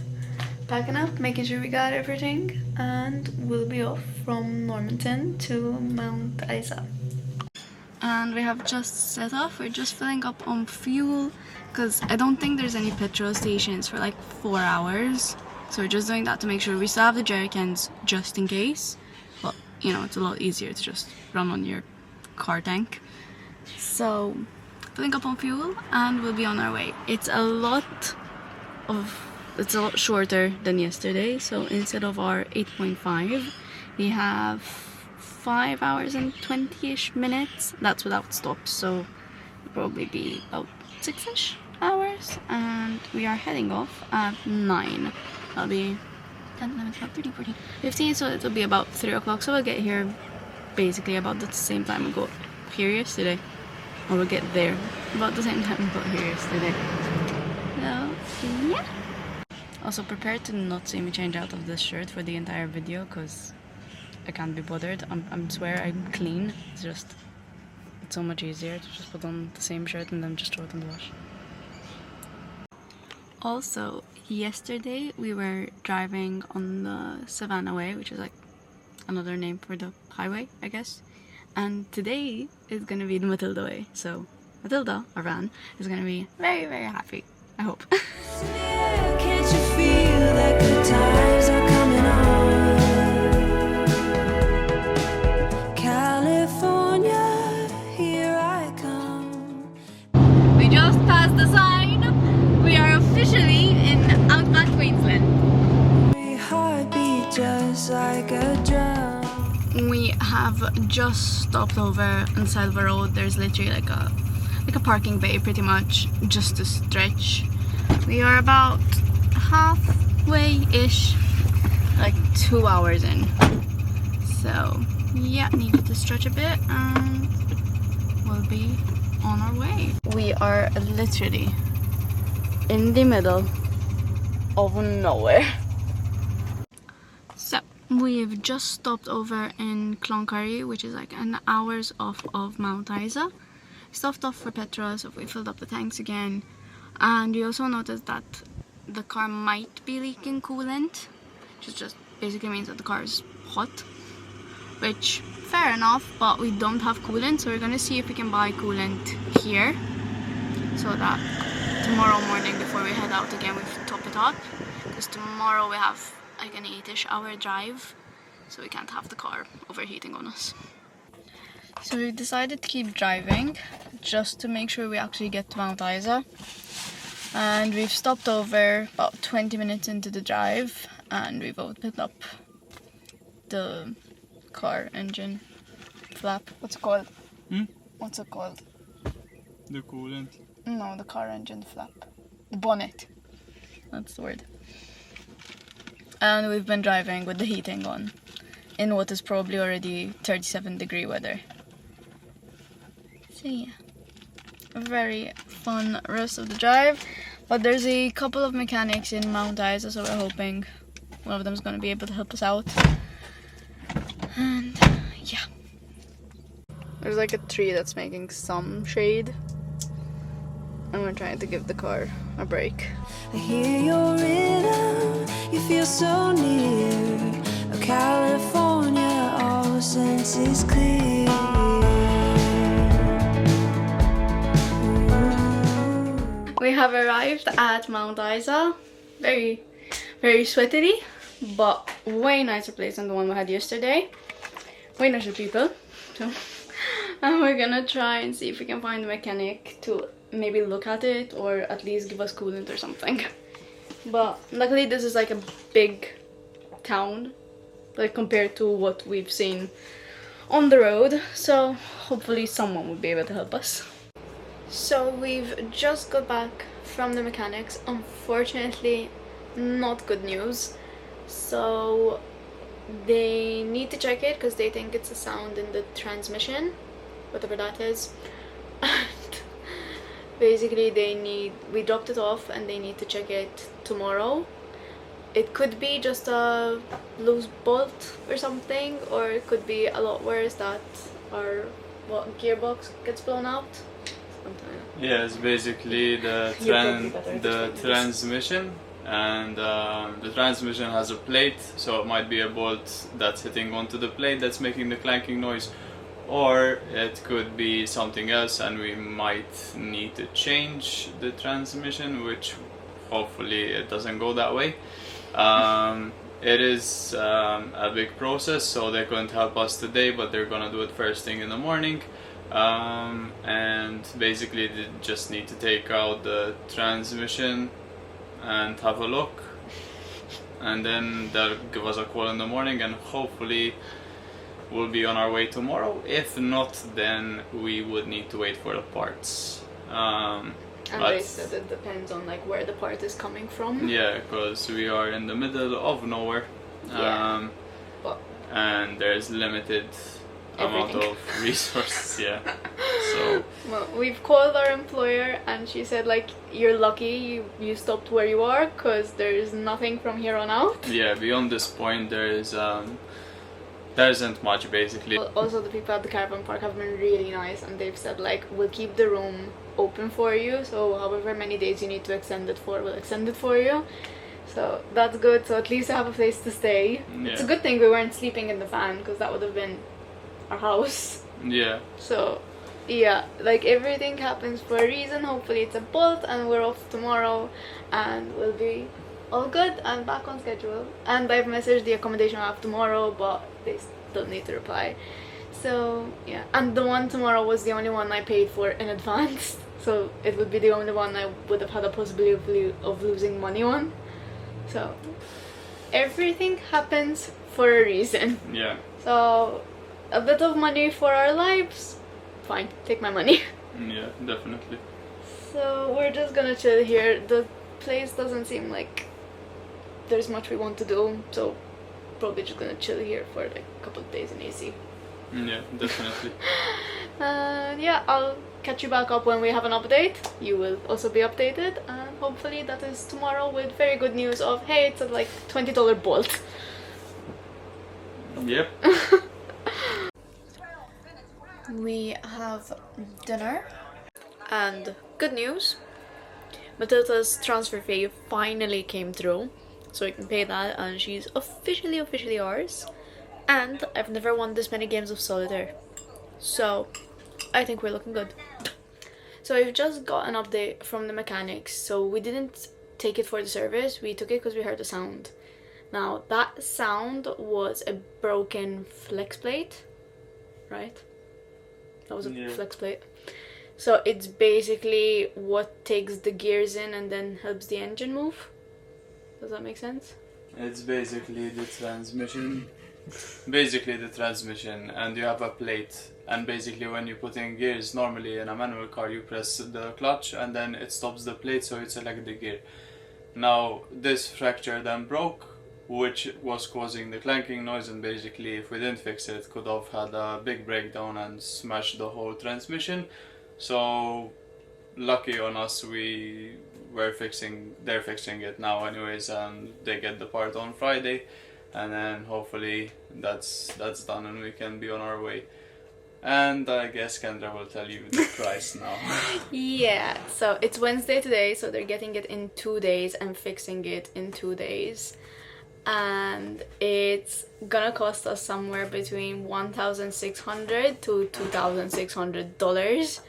packing up, making sure we got everything, and we'll be off from Normanton to Mount Isa. And we have just set off. We're just filling up on fuel because I don't think there's any petrol stations for like 4 hours, so we're just doing that to make sure we still have the jerry cans just in case. But you know, it's a lot easier to just run on your car tank. So filling up on fuel and we'll be on our way. It's a lot shorter than yesterday, so instead of our 8.5 we have 5 hours and 20-ish minutes. That's without stops, so it'll probably be about 6-ish hours, and we are heading off at 9. That'll be 10, 11, 12, 13, 14, 15, so it'll be about 3 o'clock, so we'll get here basically about the same time we got here yesterday, or we'll get there about the same time we got here yesterday. So yeah. Also prepare to not see me change out of this shirt for the entire video because I can't be bothered. I swear I'm clean. It's so much easier to just put on the same shirt and then just throw it in the wash. Also, yesterday we were driving on the Savannah Way, which is like another name for the highway, I guess. And today is gonna be the Matilda Way. So Matilda, our van, is gonna be very, very happy. I hope. Can't you feel that good times are coming on? California, here I come. We just passed the sign. We are officially in outback Queensland. My heart beat just like a drum. We have just stopped over on the side of the road. There's literally like a parking bay pretty much, just to stretch. We are about halfway-ish, like 2 hours in. So yeah, needed to stretch a bit and we'll be on our way. We are literally in the middle of nowhere. So we've just stopped over in Cloncurry, which is like an hour's off of Mount Isa. Stopped off for petrol, so we filled up the tanks again. And we also noticed that the car might be leaking coolant. which just basically means that the car is hot, which fair enough, but we don't have coolant, so we're gonna see if we can buy coolant here so that tomorrow morning before we head out again we top it up, because tomorrow we have like an 8-ish hour drive, so we can't have the car overheating on us. So we decided to keep driving just to make sure we actually get to Mount Isa, and we've stopped over about 20 minutes into the drive and we've opened up the car engine flap. What's it called? What's it called? The coolant. No, the car engine flap. The bonnet. That's the word. And we've been driving with the heating on in what is probably already 37-degree weather. So yeah, a very fun rest of the drive. But there's a couple of mechanics in Mount Isa, so we're hoping one of them is going to be able to help us out. And yeah. There's like a tree that's making some shade, and we're trying to give the car a break. I hear your rhythm, you feel so near. Oh, California, all senses clear. We have arrived at Mount Isa. Very, very sweaty, but way nicer place than the one we had yesterday. Way nicer people. So, and we're gonna try and see if we can find a mechanic to maybe look at it or at least give us coolant or something. But luckily this is like a big town, like compared to what we've seen on the road, so hopefully someone will be able to help us. So we've just got back from the mechanics. Unfortunately, not good news. So they need to check it because they think it's a sound in the transmission, whatever that is. And basically we dropped it off and they need to check it tomorrow. It could be just a loose bolt or something, or it could be a lot worse, that our gearbox gets blown out. Yeah, it's basically the transmission, and the transmission has a plate, so it might be a bolt that's hitting onto the plate that's making the clanking noise, or it could be something else and we might need to change the transmission, which hopefully it doesn't go that way. It is a big process, so they couldn't help us today, but they're gonna do it first thing in the morning. And basically they just need to take out the transmission and have a look, and then they'll give us a call in the morning, and hopefully we'll be on our way tomorrow. If not, then we would need to wait for the parts. And they said it depends on like where the part is coming from. Yeah, because we are in the middle of nowhere, and there's limited amount of resources. Yeah. So well, we've called our employer and she said like, you're lucky you stopped where you are, because there's nothing from here on out. Yeah, beyond this point there isn't much basically. Also the people at the caravan park have been really nice, and they've said like, we'll keep the room open for you, so however many days you need to extend it for, we'll extend it for you. So that's good, so at least I have a place to stay. Yeah. It's a good thing we weren't sleeping in the van, because that would have been our house. Yeah. So yeah, like everything happens for a reason. Hopefully it's a bolt and we're off tomorrow and we'll be all good and back on schedule. And I've messaged the accommodation I have tomorrow, but they still need to reply. So yeah, and the one tomorrow was the only one I paid for in advance, so it would be the only one I would have had a possibility of losing money on. So everything happens for a reason. Yeah. So a bit of money for our lives, fine, take my money. Yeah, definitely. So we're just gonna chill here. The place doesn't seem like there's much we want to do, so probably just gonna chill here for like a couple of days in AC. Yeah, definitely. Yeah, I'll catch you back up when we have an update. You will also be updated, and hopefully that is tomorrow with very good news of, hey, it's a like $20 bolt. Yep. We have dinner, and good news, Matilda's transfer fee finally came through. so we can pay that, and she's officially ours. And I've never won this many games of solitaire, so I think we're looking good. So we've just got an update from the mechanics. So we didn't take it for the service, we took it because we heard a sound. Now that sound was a broken flex plate, right? That was a flex plate. So it's basically what takes the gears in and then helps the engine move. Does that make sense? It's basically the transmission. And you have a plate, and basically when you put in gears, normally in a manual car you press the clutch and then it stops the plate, so you select the gear. Now this fractured and broke, which was causing the clanking noise, and basically if we didn't fix it, it could have had a big breakdown and smashed the whole transmission. So lucky on us, they're fixing it now anyways, and they get the part on Friday, and then hopefully that's done and we can be on our way. And I guess Kendra will tell you the price now. Yeah, so it's Wednesday today, so they're getting it in 2 days and fixing it in 2 days. And it's gonna cost us somewhere between $1,600 to $2,600,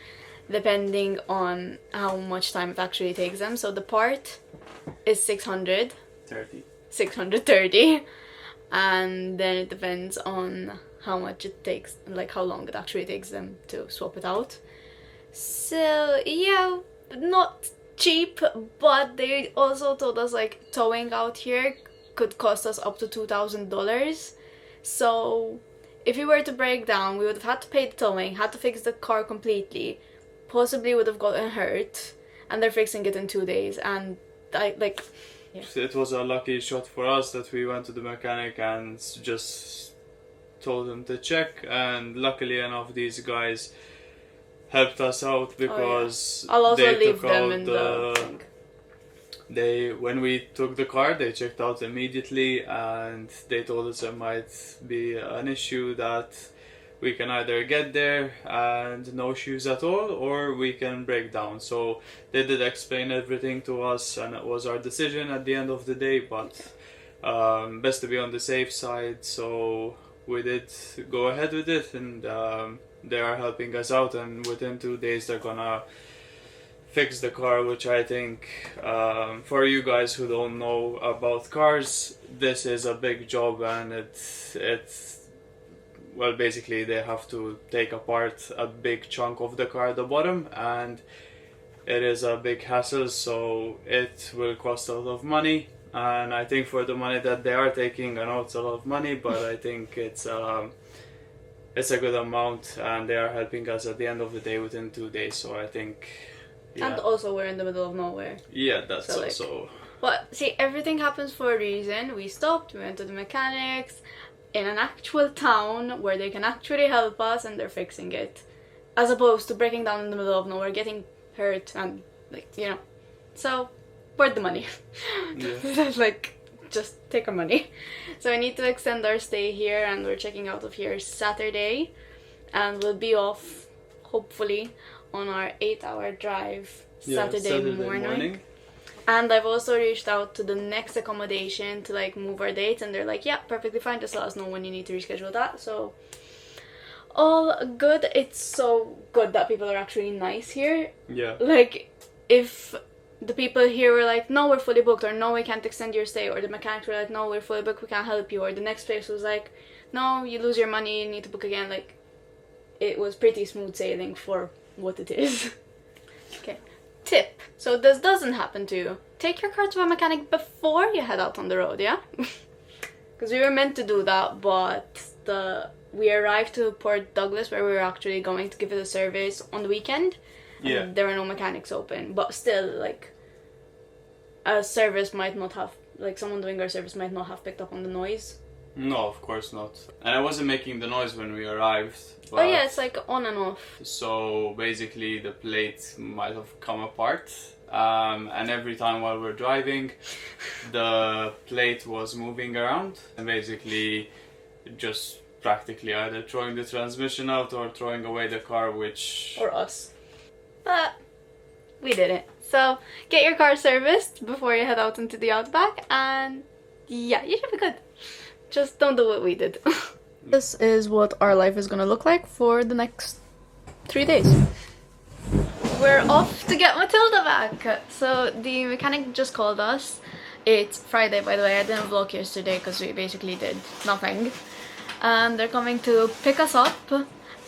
depending on how much time it actually takes them. So the part is $630, and then it depends on how much it takes, like how long it actually takes them to swap it out. So yeah, not cheap, but they also told us like towing out here could cost us up to $2,000. So if we were to break down, we would have had to pay the towing, had to fix the car completely, possibly would have gotten hurt, and they're fixing it in 2 days. And It was a lucky shot for us that we went to the mechanic and just told them to check, and luckily enough these guys helped us out, because I'll also they leave took them out in the thing. When we took the car, they checked out immediately, and they told us there might be an issue that we can either get there and no issues at all, or we can break down. So they did explain everything to us, and it was our decision at the end of the day, but best to be on the safe side, so we did go ahead with it, and they are helping us out, and within 2 days they're gonna fix the car, which I think for you guys who don't know about cars, this is a big job, and it's well, basically they have to take apart a big chunk of the car at the bottom, and it is a big hassle, so it will cost a lot of money. And I think for the money that they are taking, I know it's a lot of money, but I think it's a good amount, and they are helping us at the end of the day within 2 days, so I think, yeah. And also we're in the middle of nowhere. Yeah, that's so, also... But see, everything happens for a reason. We stopped, we went to the mechanics in an actual town where they can actually help us, and they're fixing it, as opposed to breaking down in the middle of nowhere, getting hurt, and so worth the money. Yeah. Just take our money. So we need to extend our stay here, and we're checking out of here Saturday, and we'll be off hopefully on our 8-hour drive Saturday morning. And I've also reached out to the next accommodation to move our dates, and they're like, yeah, perfectly fine, just let us know when you need to reschedule that. So all good. It's so good that people are actually nice here. Yeah. If the people here were like, no, we're fully booked, or no, we can't extend your stay, or the mechanics were like, no, we're fully booked, we can't help you, or the next place was like, no, you lose your money, you need to book again. It was pretty smooth sailing for what it is. Okay. Tip. So this doesn't happen to you. Take your car to a mechanic before you head out on the road, yeah? Because we were meant to do that, but we arrived to Port Douglas, where we were actually going to give it a service on the weekend. Yeah. There were no mechanics open, but still, a service might not have, someone doing our service might not have picked up on the noise. No, of course not. And I wasn't making the noise when we arrived. Oh yeah, it's on and off. So basically the plate might have come apart, and every time while we're driving the plate was moving around, and basically just practically either throwing the transmission out or throwing away the car, which... Or us. But we did it. So get your car serviced before you head out into the outback, and yeah, you should be good. Just don't do what we did. This is what our life is gonna look like for the next 3 days. We're off to get Matilda back. So the mechanic just called us. It's Friday, by the way. I didn't vlog yesterday because we basically did nothing. And they're coming to pick us up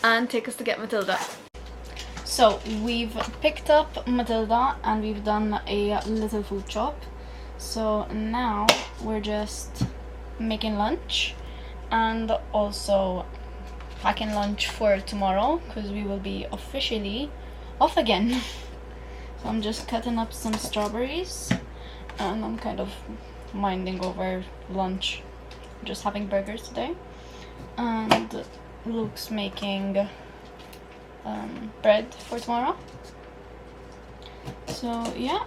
and take us to get Matilda. So we've picked up Matilda and we've done a little food shop. So now we're just making lunch and also packing lunch for tomorrow because we will be officially off again. So I'm just cutting up some strawberries and I'm kind of minding over lunch, just having burgers today. And Luke's making bread for tomorrow. So yeah,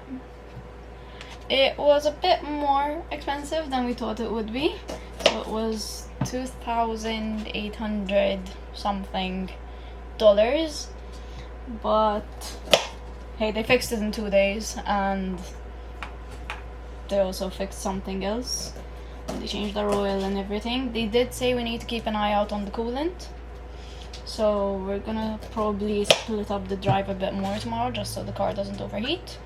it was a bit more expensive than we thought it would be. So it was $2,800 something, but hey, they fixed it in 2 days and they also fixed something else. They changed our oil and everything. They did say we need to keep an eye out on the coolant, so we're gonna probably split up the drive a bit more tomorrow just so the car doesn't overheat,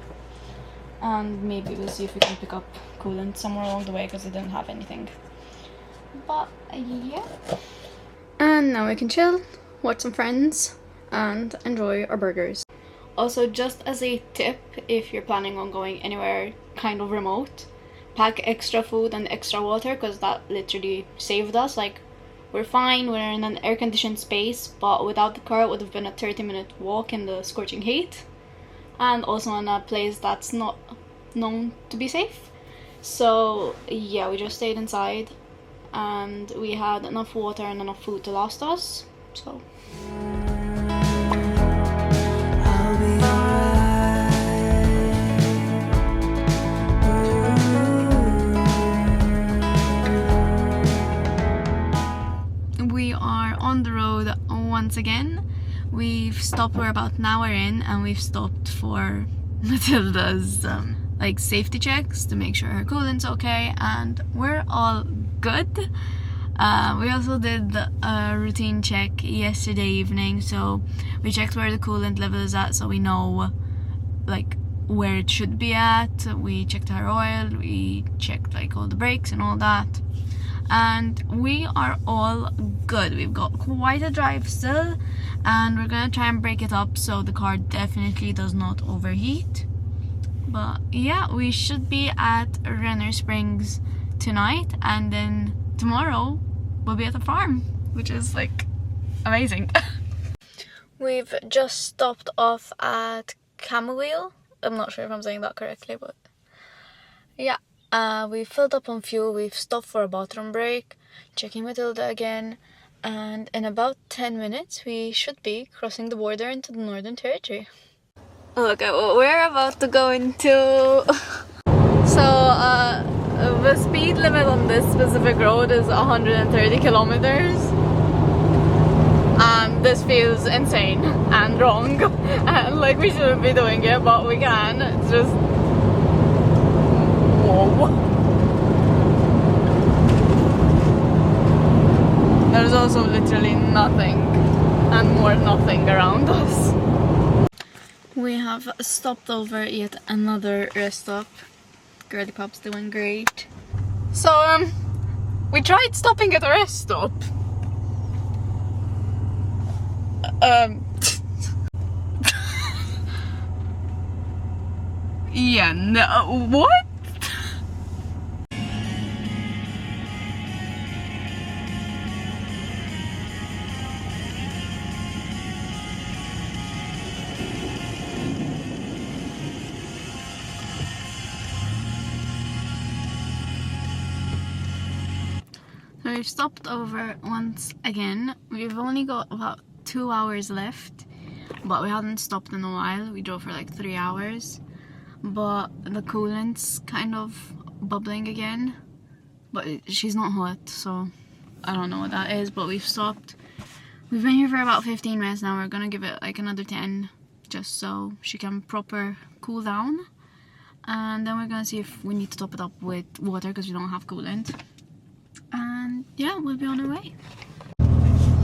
and maybe we'll see if we can pick up coolant somewhere along the way because they didn't have anything. But yeah, and now we can chill, watch some friends and enjoy our burgers. Also, just as a tip, if you're planning on going anywhere kind of remote, pack extra food and extra water because that literally saved us. Like, we're fine, we're in an air-conditioned space, but without the car it would have been a 30-minute walk in the scorching heat, and also in a place that's not known to be safe. So yeah, we just stayed inside and we had enough water and enough food to last us, so we are on the road once again. We've stopped, we're about an hour in, and we've stopped for Matilda's like safety checks to make sure her coolant's okay, and we're all good. We also did a routine check yesterday evening, so we checked where the coolant level is at so we know like where it should be at. We checked her oil, we checked like all the brakes and all that, and we are all good. We've got quite a drive still and we're gonna try and break it up so the car definitely does not overheat. But yeah, we should be at Renner Springs tonight, and then tomorrow we'll be at the farm, which is like amazing. We've just stopped off at Camowheel. I'm not sure if I'm saying that correctly, but yeah. We filled up on fuel, we've stopped for a bathroom break, checking Matilda again, and in about 10 minutes we should be crossing the border into the Northern Territory. Okay, well, we're about to go into... So, the speed limit on this specific road is 130 kilometers. And this feels insane and wrong. And like we shouldn't be doing it, but we can. It's just... Whoa. There's also literally nothing and more nothing around us. We have stopped over yet another rest stop. Girly Pop's doing great. So we tried stopping at a rest stop. Yeah, no, what? So we've stopped over once again. We've only got about 2 hours left, but we hadn't stopped in a while. We drove for like 3 hours, but the coolant's kind of bubbling again, but she's not hot, so I don't know what that is. But we've stopped. We've been here for about 15 minutes now. We're gonna give it like another 10 just so she can proper cool down, and then we're gonna see if we need to top it up with water because we don't have coolant. And yeah, we'll be on our way.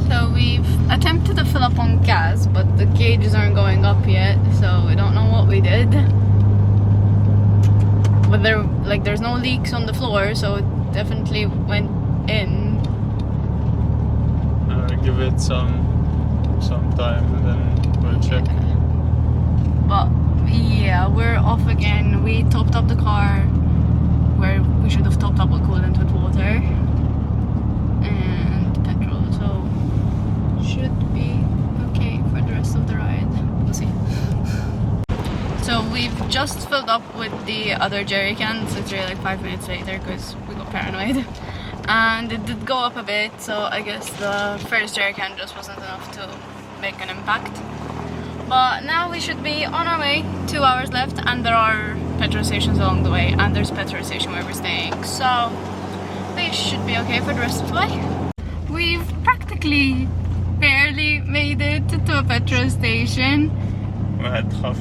So we've attempted to fill up on gas, but the gauges aren't going up yet, so we don't know what we did. But there's no leaks on the floor, so it definitely went in. Give it some time and then we'll check. But yeah, we're off again. We topped up the car where we should have topped up with coolant with water and petrol, so should be okay for the rest of the ride. We'll see. So we've just filled up with the other jerry cans. It's really like 5 minutes later because we got paranoid. And it did go up a bit, so I guess the first jerry can just wasn't enough to make an impact. But now we should be on our way. 2 hours left, and there are petrol stations along the way, and there's a petrol station where we're staying, so we should be okay for the rest of the way. We've practically barely made it to a petrol station. We had half.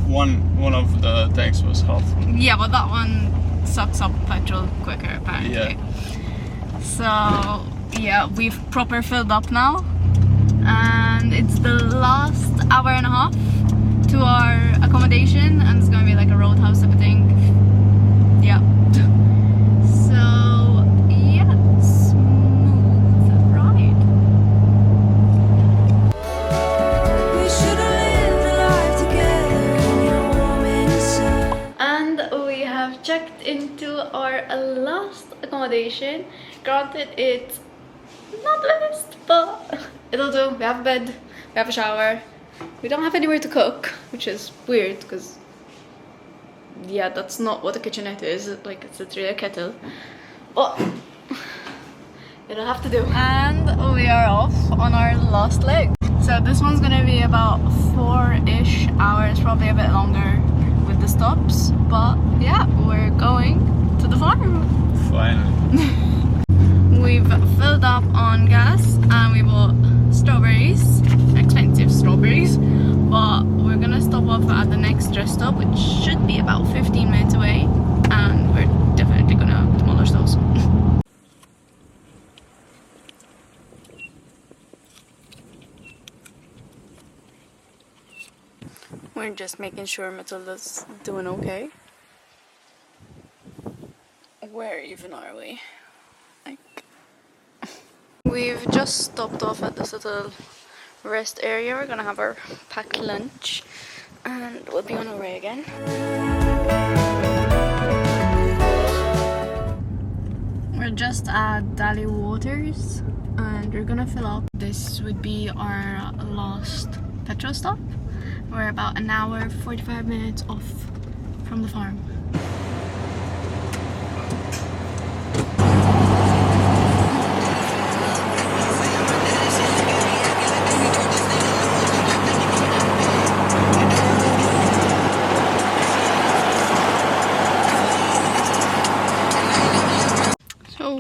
One of the tanks was half. Yeah, but that one sucks up petrol quicker apparently. Yeah. So yeah, we've proper filled up now, and it's the last hour and a half to our accommodation, and it's gonna be like a roadhouse type of thing. Yeah. So yeah, smooth ride. We should have lived a life together in your warm innocence. And we have checked into our last accommodation. Granted, it's not the best, but it'll do. We have a bed, we have a shower. We don't have anywhere to cook, which is weird because yeah, that's not what a kitchenette is. Like, it's literally a kettle. But it'll have to do. And we are off on our last leg. So this one's gonna be about 4-ish hours, probably a bit longer with the stops. But yeah, we're going to the farm. Finally. We've filled up on gas and we bought strawberries, expensive strawberries, but we're gonna stop off at the next rest stop, which should be about 15 minutes away, and we're definitely gonna demolish those. We're just making sure Matilda's doing okay. Where even are we? We've just stopped off at this little rest area. We're gonna have our packed lunch and we'll be on our way again. We're just at Daly Waters and we're gonna fill up. This would be our last petrol stop. We're about an hour, 45 minutes off from the farm.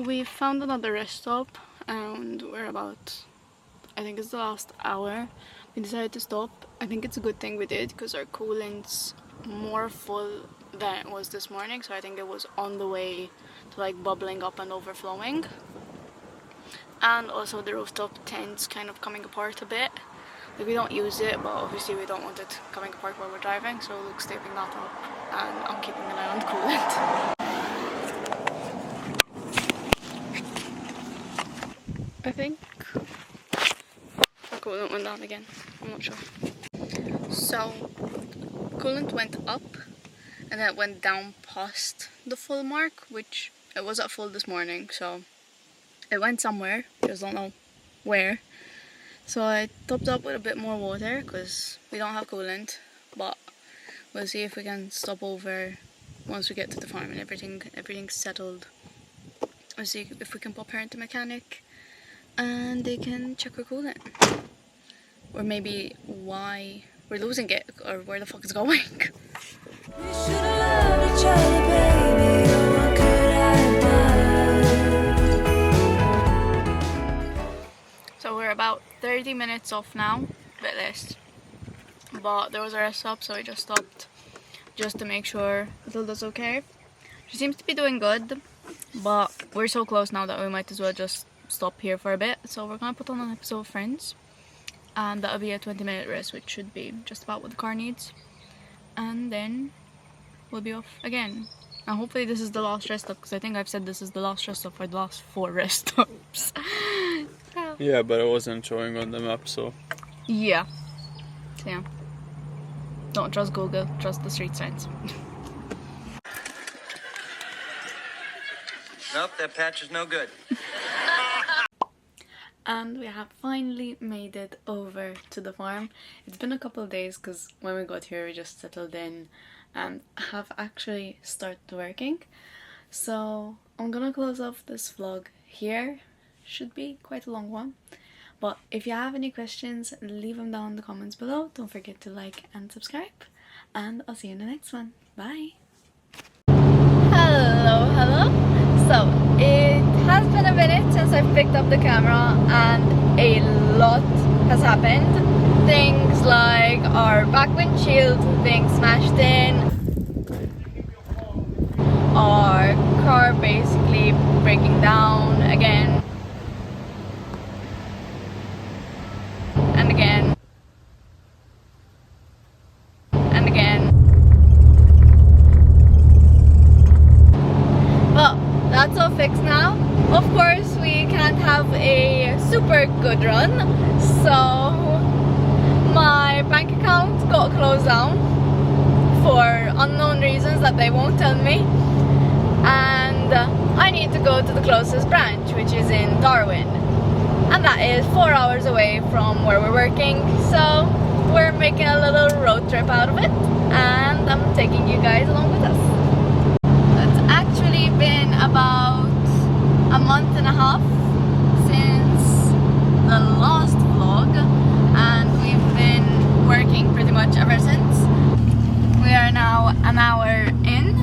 We found another rest stop and we're about, I think it's the last hour. We decided to stop. I think it's a good thing we did because our coolant's more full than it was this morning, so I think it was on the way to like bubbling up and overflowing. And also the rooftop tent's kind of coming apart a bit. Like, we don't use it, but obviously we don't want it coming apart while we're driving, so Luke's taping that up and I'm keeping an eye on the coolant. I think the coolant went down again, I'm not sure. So, coolant went up and then it went down past the full mark, which it was at full this morning, so it went somewhere, just don't know where. So I topped up with a bit more water because we don't have coolant, but we'll see if we can stop over once we get to the farm and everything's settled. We'll see if we can pop her into mechanic and they can check her coolant, or maybe why we're losing it, or where the fuck it's going. So we're about 30 minutes off now, a bit less, but there was a rest stop, so we just stopped just to make sure Matilda's okay. She seems to be doing good, but we're so close now that we might as well just stop here for a bit. So we're gonna put on an episode of Friends, and that'll be a 20-minute rest, which should be just about what the car needs. And then we'll be off again. And hopefully this is the last rest stop, because I think I've said this is the last rest stop for the last 4 rest stops. Yeah, but it wasn't showing on the map, so... Yeah. So yeah. Don't trust Google, trust the street signs. Nope, that patch is no good. And we have finally made it over to the farm. It's been a couple of days because when we got here we just settled in and have actually started working. So I'm gonna close off this vlog here. Should be quite a long one. But if you have any questions, leave them down in the comments below. Don't forget to like and subscribe. And I'll see you in the next one. Bye! Hello! So, it has been a minute since I've picked up the camera and a lot has happened. Things like our back windshield being smashed in, our car basically breaking down again and again and again. But that's all fixed now. Of course, we can't have a super good run, so my bank account got closed down for unknown reasons that they won't tell me, and I need to go to the closest branch, which is in Darwin, and that is 4 hours away from where we're working, so we're making a little road trip out of it, and I'm taking you guys along with us. It's actually been about a month and a half since the last vlog, and we've been working pretty much ever since. We are now an hour in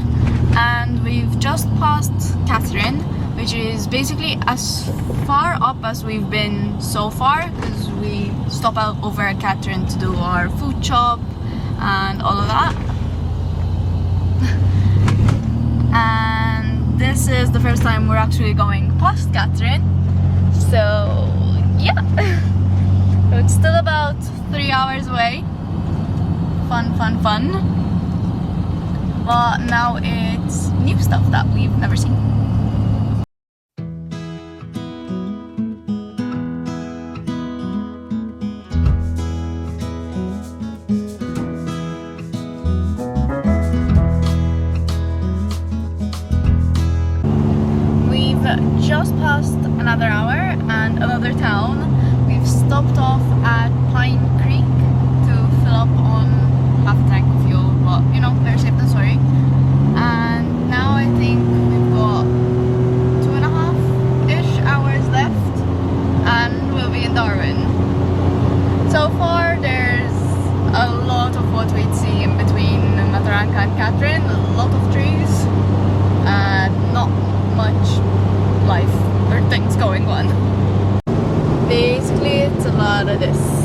and we've just passed Atherton, which is basically as far up as we've been so far, because we stop out over at Atherton to do our food shop and all of that. And this is the first time we're actually going past Atherton, so yeah. It's still about 3 hours away. Fun. But now it's new stuff that we've never seen. We've just passed another hour and another town. We've stopped off at Pine Creek to fill up on half a tank of fuel, but you know, better safe than sorry. And now I think we've got 2.5-ish hours left and we'll be in Darwin. So far there's a lot of what we'd see in between Mataranka and Atherton, a lot of trees and not much life or things going on. Basically, it's a lot of this.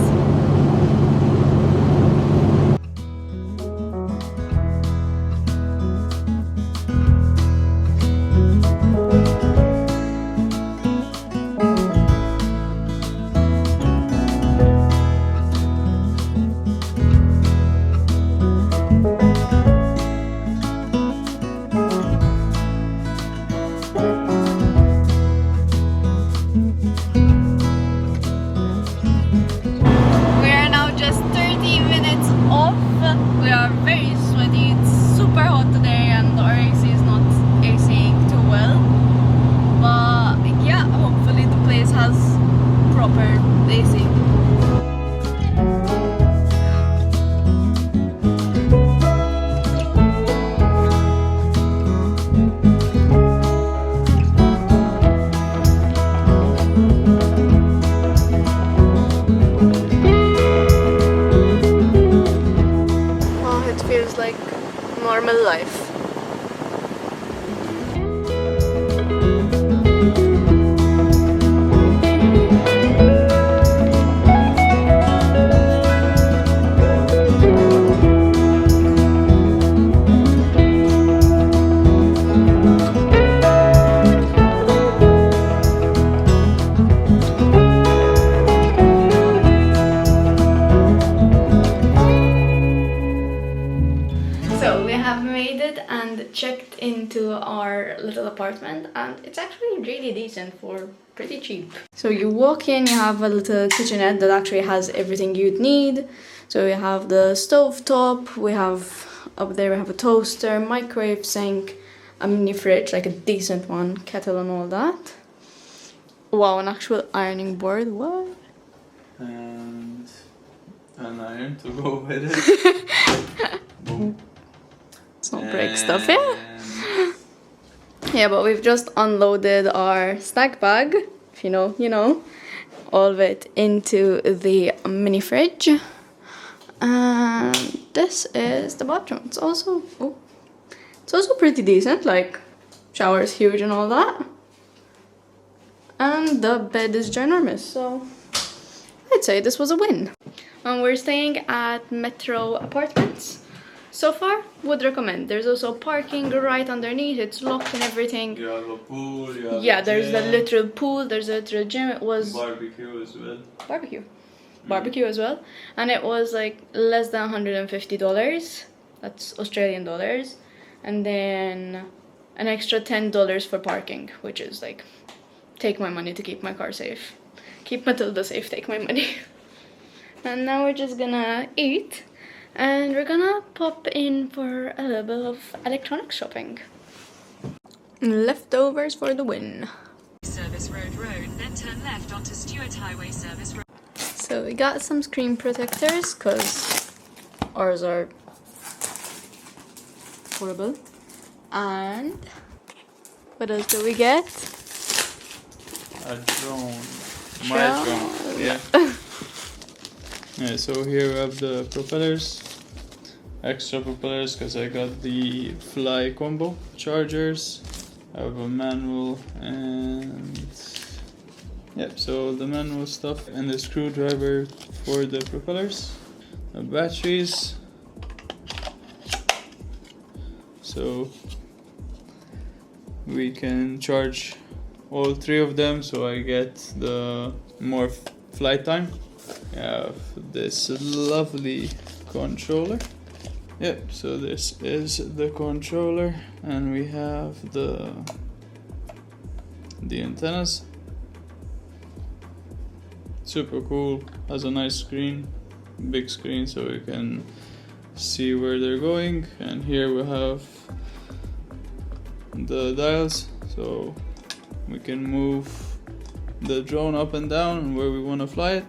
Normal life. have made it and checked into our little apartment, and it's actually really decent for pretty cheap. So you walk in, you have a little kitchenette that actually has everything you'd need. So we have the stove top, we have up there we have a toaster, microwave, sink, a mini fridge, like a decent one, kettle and all that. Wow, an actual ironing board, what? And an iron to go with it. Boom. Let's not break stuff, yeah? Yeah, but we've just unloaded our snack bag, if you know, you know, all of it into the mini fridge. And this is the bathroom. It's also pretty decent, like shower is huge and all that. And the bed is ginormous, so I'd say this was a win. And we're staying at Metro Apartments. So far, would recommend. There's also parking right underneath, it's locked and everything. You have a pool, you have yeah, a there's gym. a literal pool, there's a literal gym. It was barbecue as well. Barbecue as well. And it was like less than $150. That's Australian dollars. And then an extra $10 for parking, which is like, take my money to keep my car safe. Keep Matilda safe, take my money. And now we're just gonna eat. And we're gonna pop in for a little bit of electronics shopping. Leftovers for the win. Service Road, then turn left onto Stewart Highway Service Road. So we got some screen protectors because ours are horrible. And what else do we get? A drone. My drone. Yeah. Yeah, so here we have the propellers, extra propellers because I got the fly combo, chargers, I have a manual, and yep, so the manual stuff and the screwdriver for the propellers, the batteries, so we can charge all three of them so I get the more flight time. We have this lovely controller. Yep, so this is the controller, and we have the antennas. Super cool, has a nice screen, big screen, so we can see where they're going. And here we have the dials, so we can move the drone up and down where we want to fly it.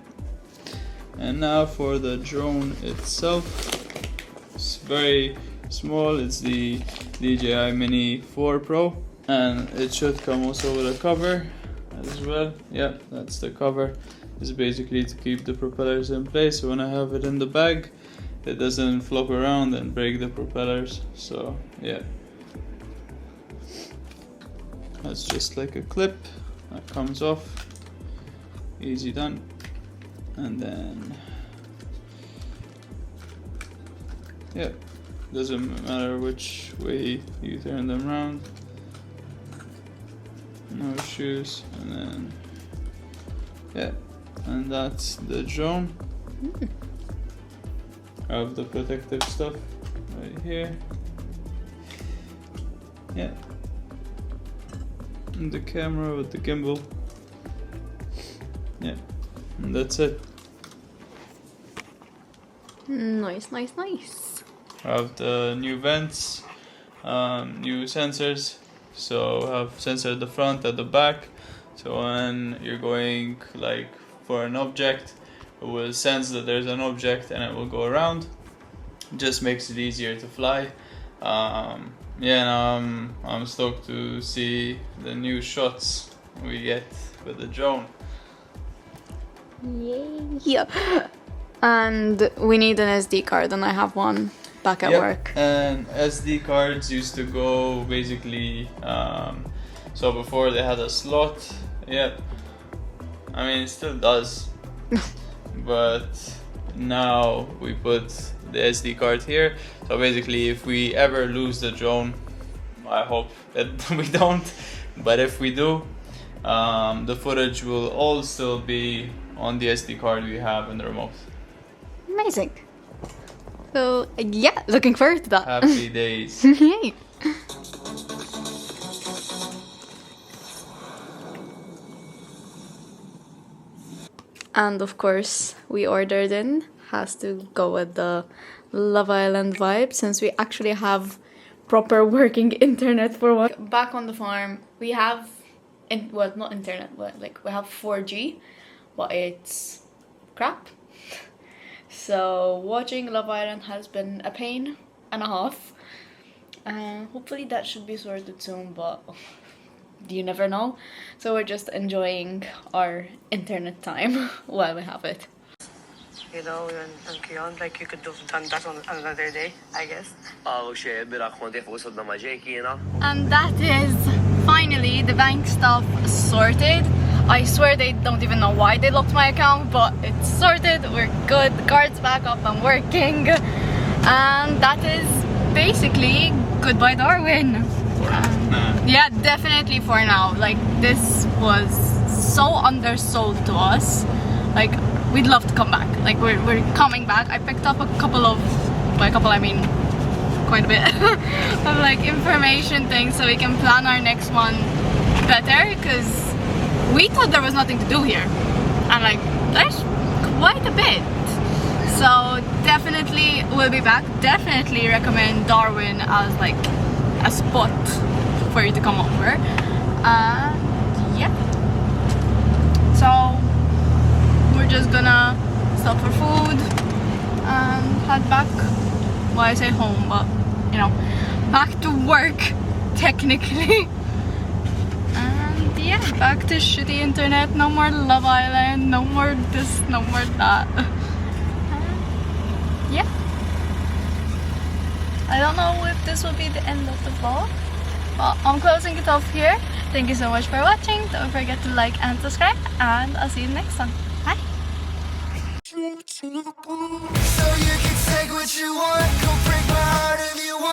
And now for the drone itself, it's very small, it's the DJI Mini 4 Pro, and it should come also with a cover as well. Yeah, that's the cover. It's basically to keep the propellers in place, so when I have it in the bag it doesn't flop around and break the propellers. So yeah, that's just like a clip that comes off, easy done. And then, yeah, doesn't matter which way you turn them around, no issues. And then, yeah, and that's the drone. I have the protective stuff right here. Yeah, and the camera with the gimbal. Yeah, and that's it. Nice, nice, nice. I have the new vents, new sensors. So I have sensor at the front, at the back. So when you're going like for an object, it will sense that there's an object and it will go around. It just makes it easier to fly. Yeah, and I'm stoked to see the new shots we get with the drone. Yeah. And we need an SD card, and I have one back at work. And SD cards used to go basically, so before they had a slot. Yep. I mean, it still does. But now we put the SD card here. So basically, if we ever lose the drone, I hope that we don't, but if we do, the footage will all still be on the SD card we have in the remote. Amazing. So yeah, looking forward to that. Happy days. Yay. And of course, we ordered in. Has to go with the Love Island vibe since we actually have proper working internet for one. Back on the farm, we have, well, not internet, but like we have 4G, but it's crap. So watching Love Island has been a pain and a half. Hopefully that should be sorted soon, but you never know. So we're just enjoying our internet time while we have it. You know, and Cairns, like you could have done that on another day, I guess. And that is finally the bank stuff sorted. I swear they don't even know why they locked my account, but it's sorted, we're good, the card's back up and working. And that is basically goodbye Darwin. Yeah, definitely for now. Like, this was so undersold to us. Like, we'd love to come back. Like, we're coming back. I picked up a couple of, by a couple I mean quite a bit, of like information things so we can plan our next one better, because we thought there was nothing to do here. And like, there's quite a bit. So definitely we'll be back. Definitely recommend Darwin as like a spot for you to come over. Yeah. So we're just gonna stop for food and head back. Well, I say home, but you know, back to work technically. And yeah, back to shitty internet. No more Love Island. No more this. No more that. Yeah. I don't know if this will be the end of the vlog, but I'm closing it off here. Thank you so much for watching. Don't forget to like and subscribe, and I'll see you next time. Bye. So you can take what you want, go break my heart if you want.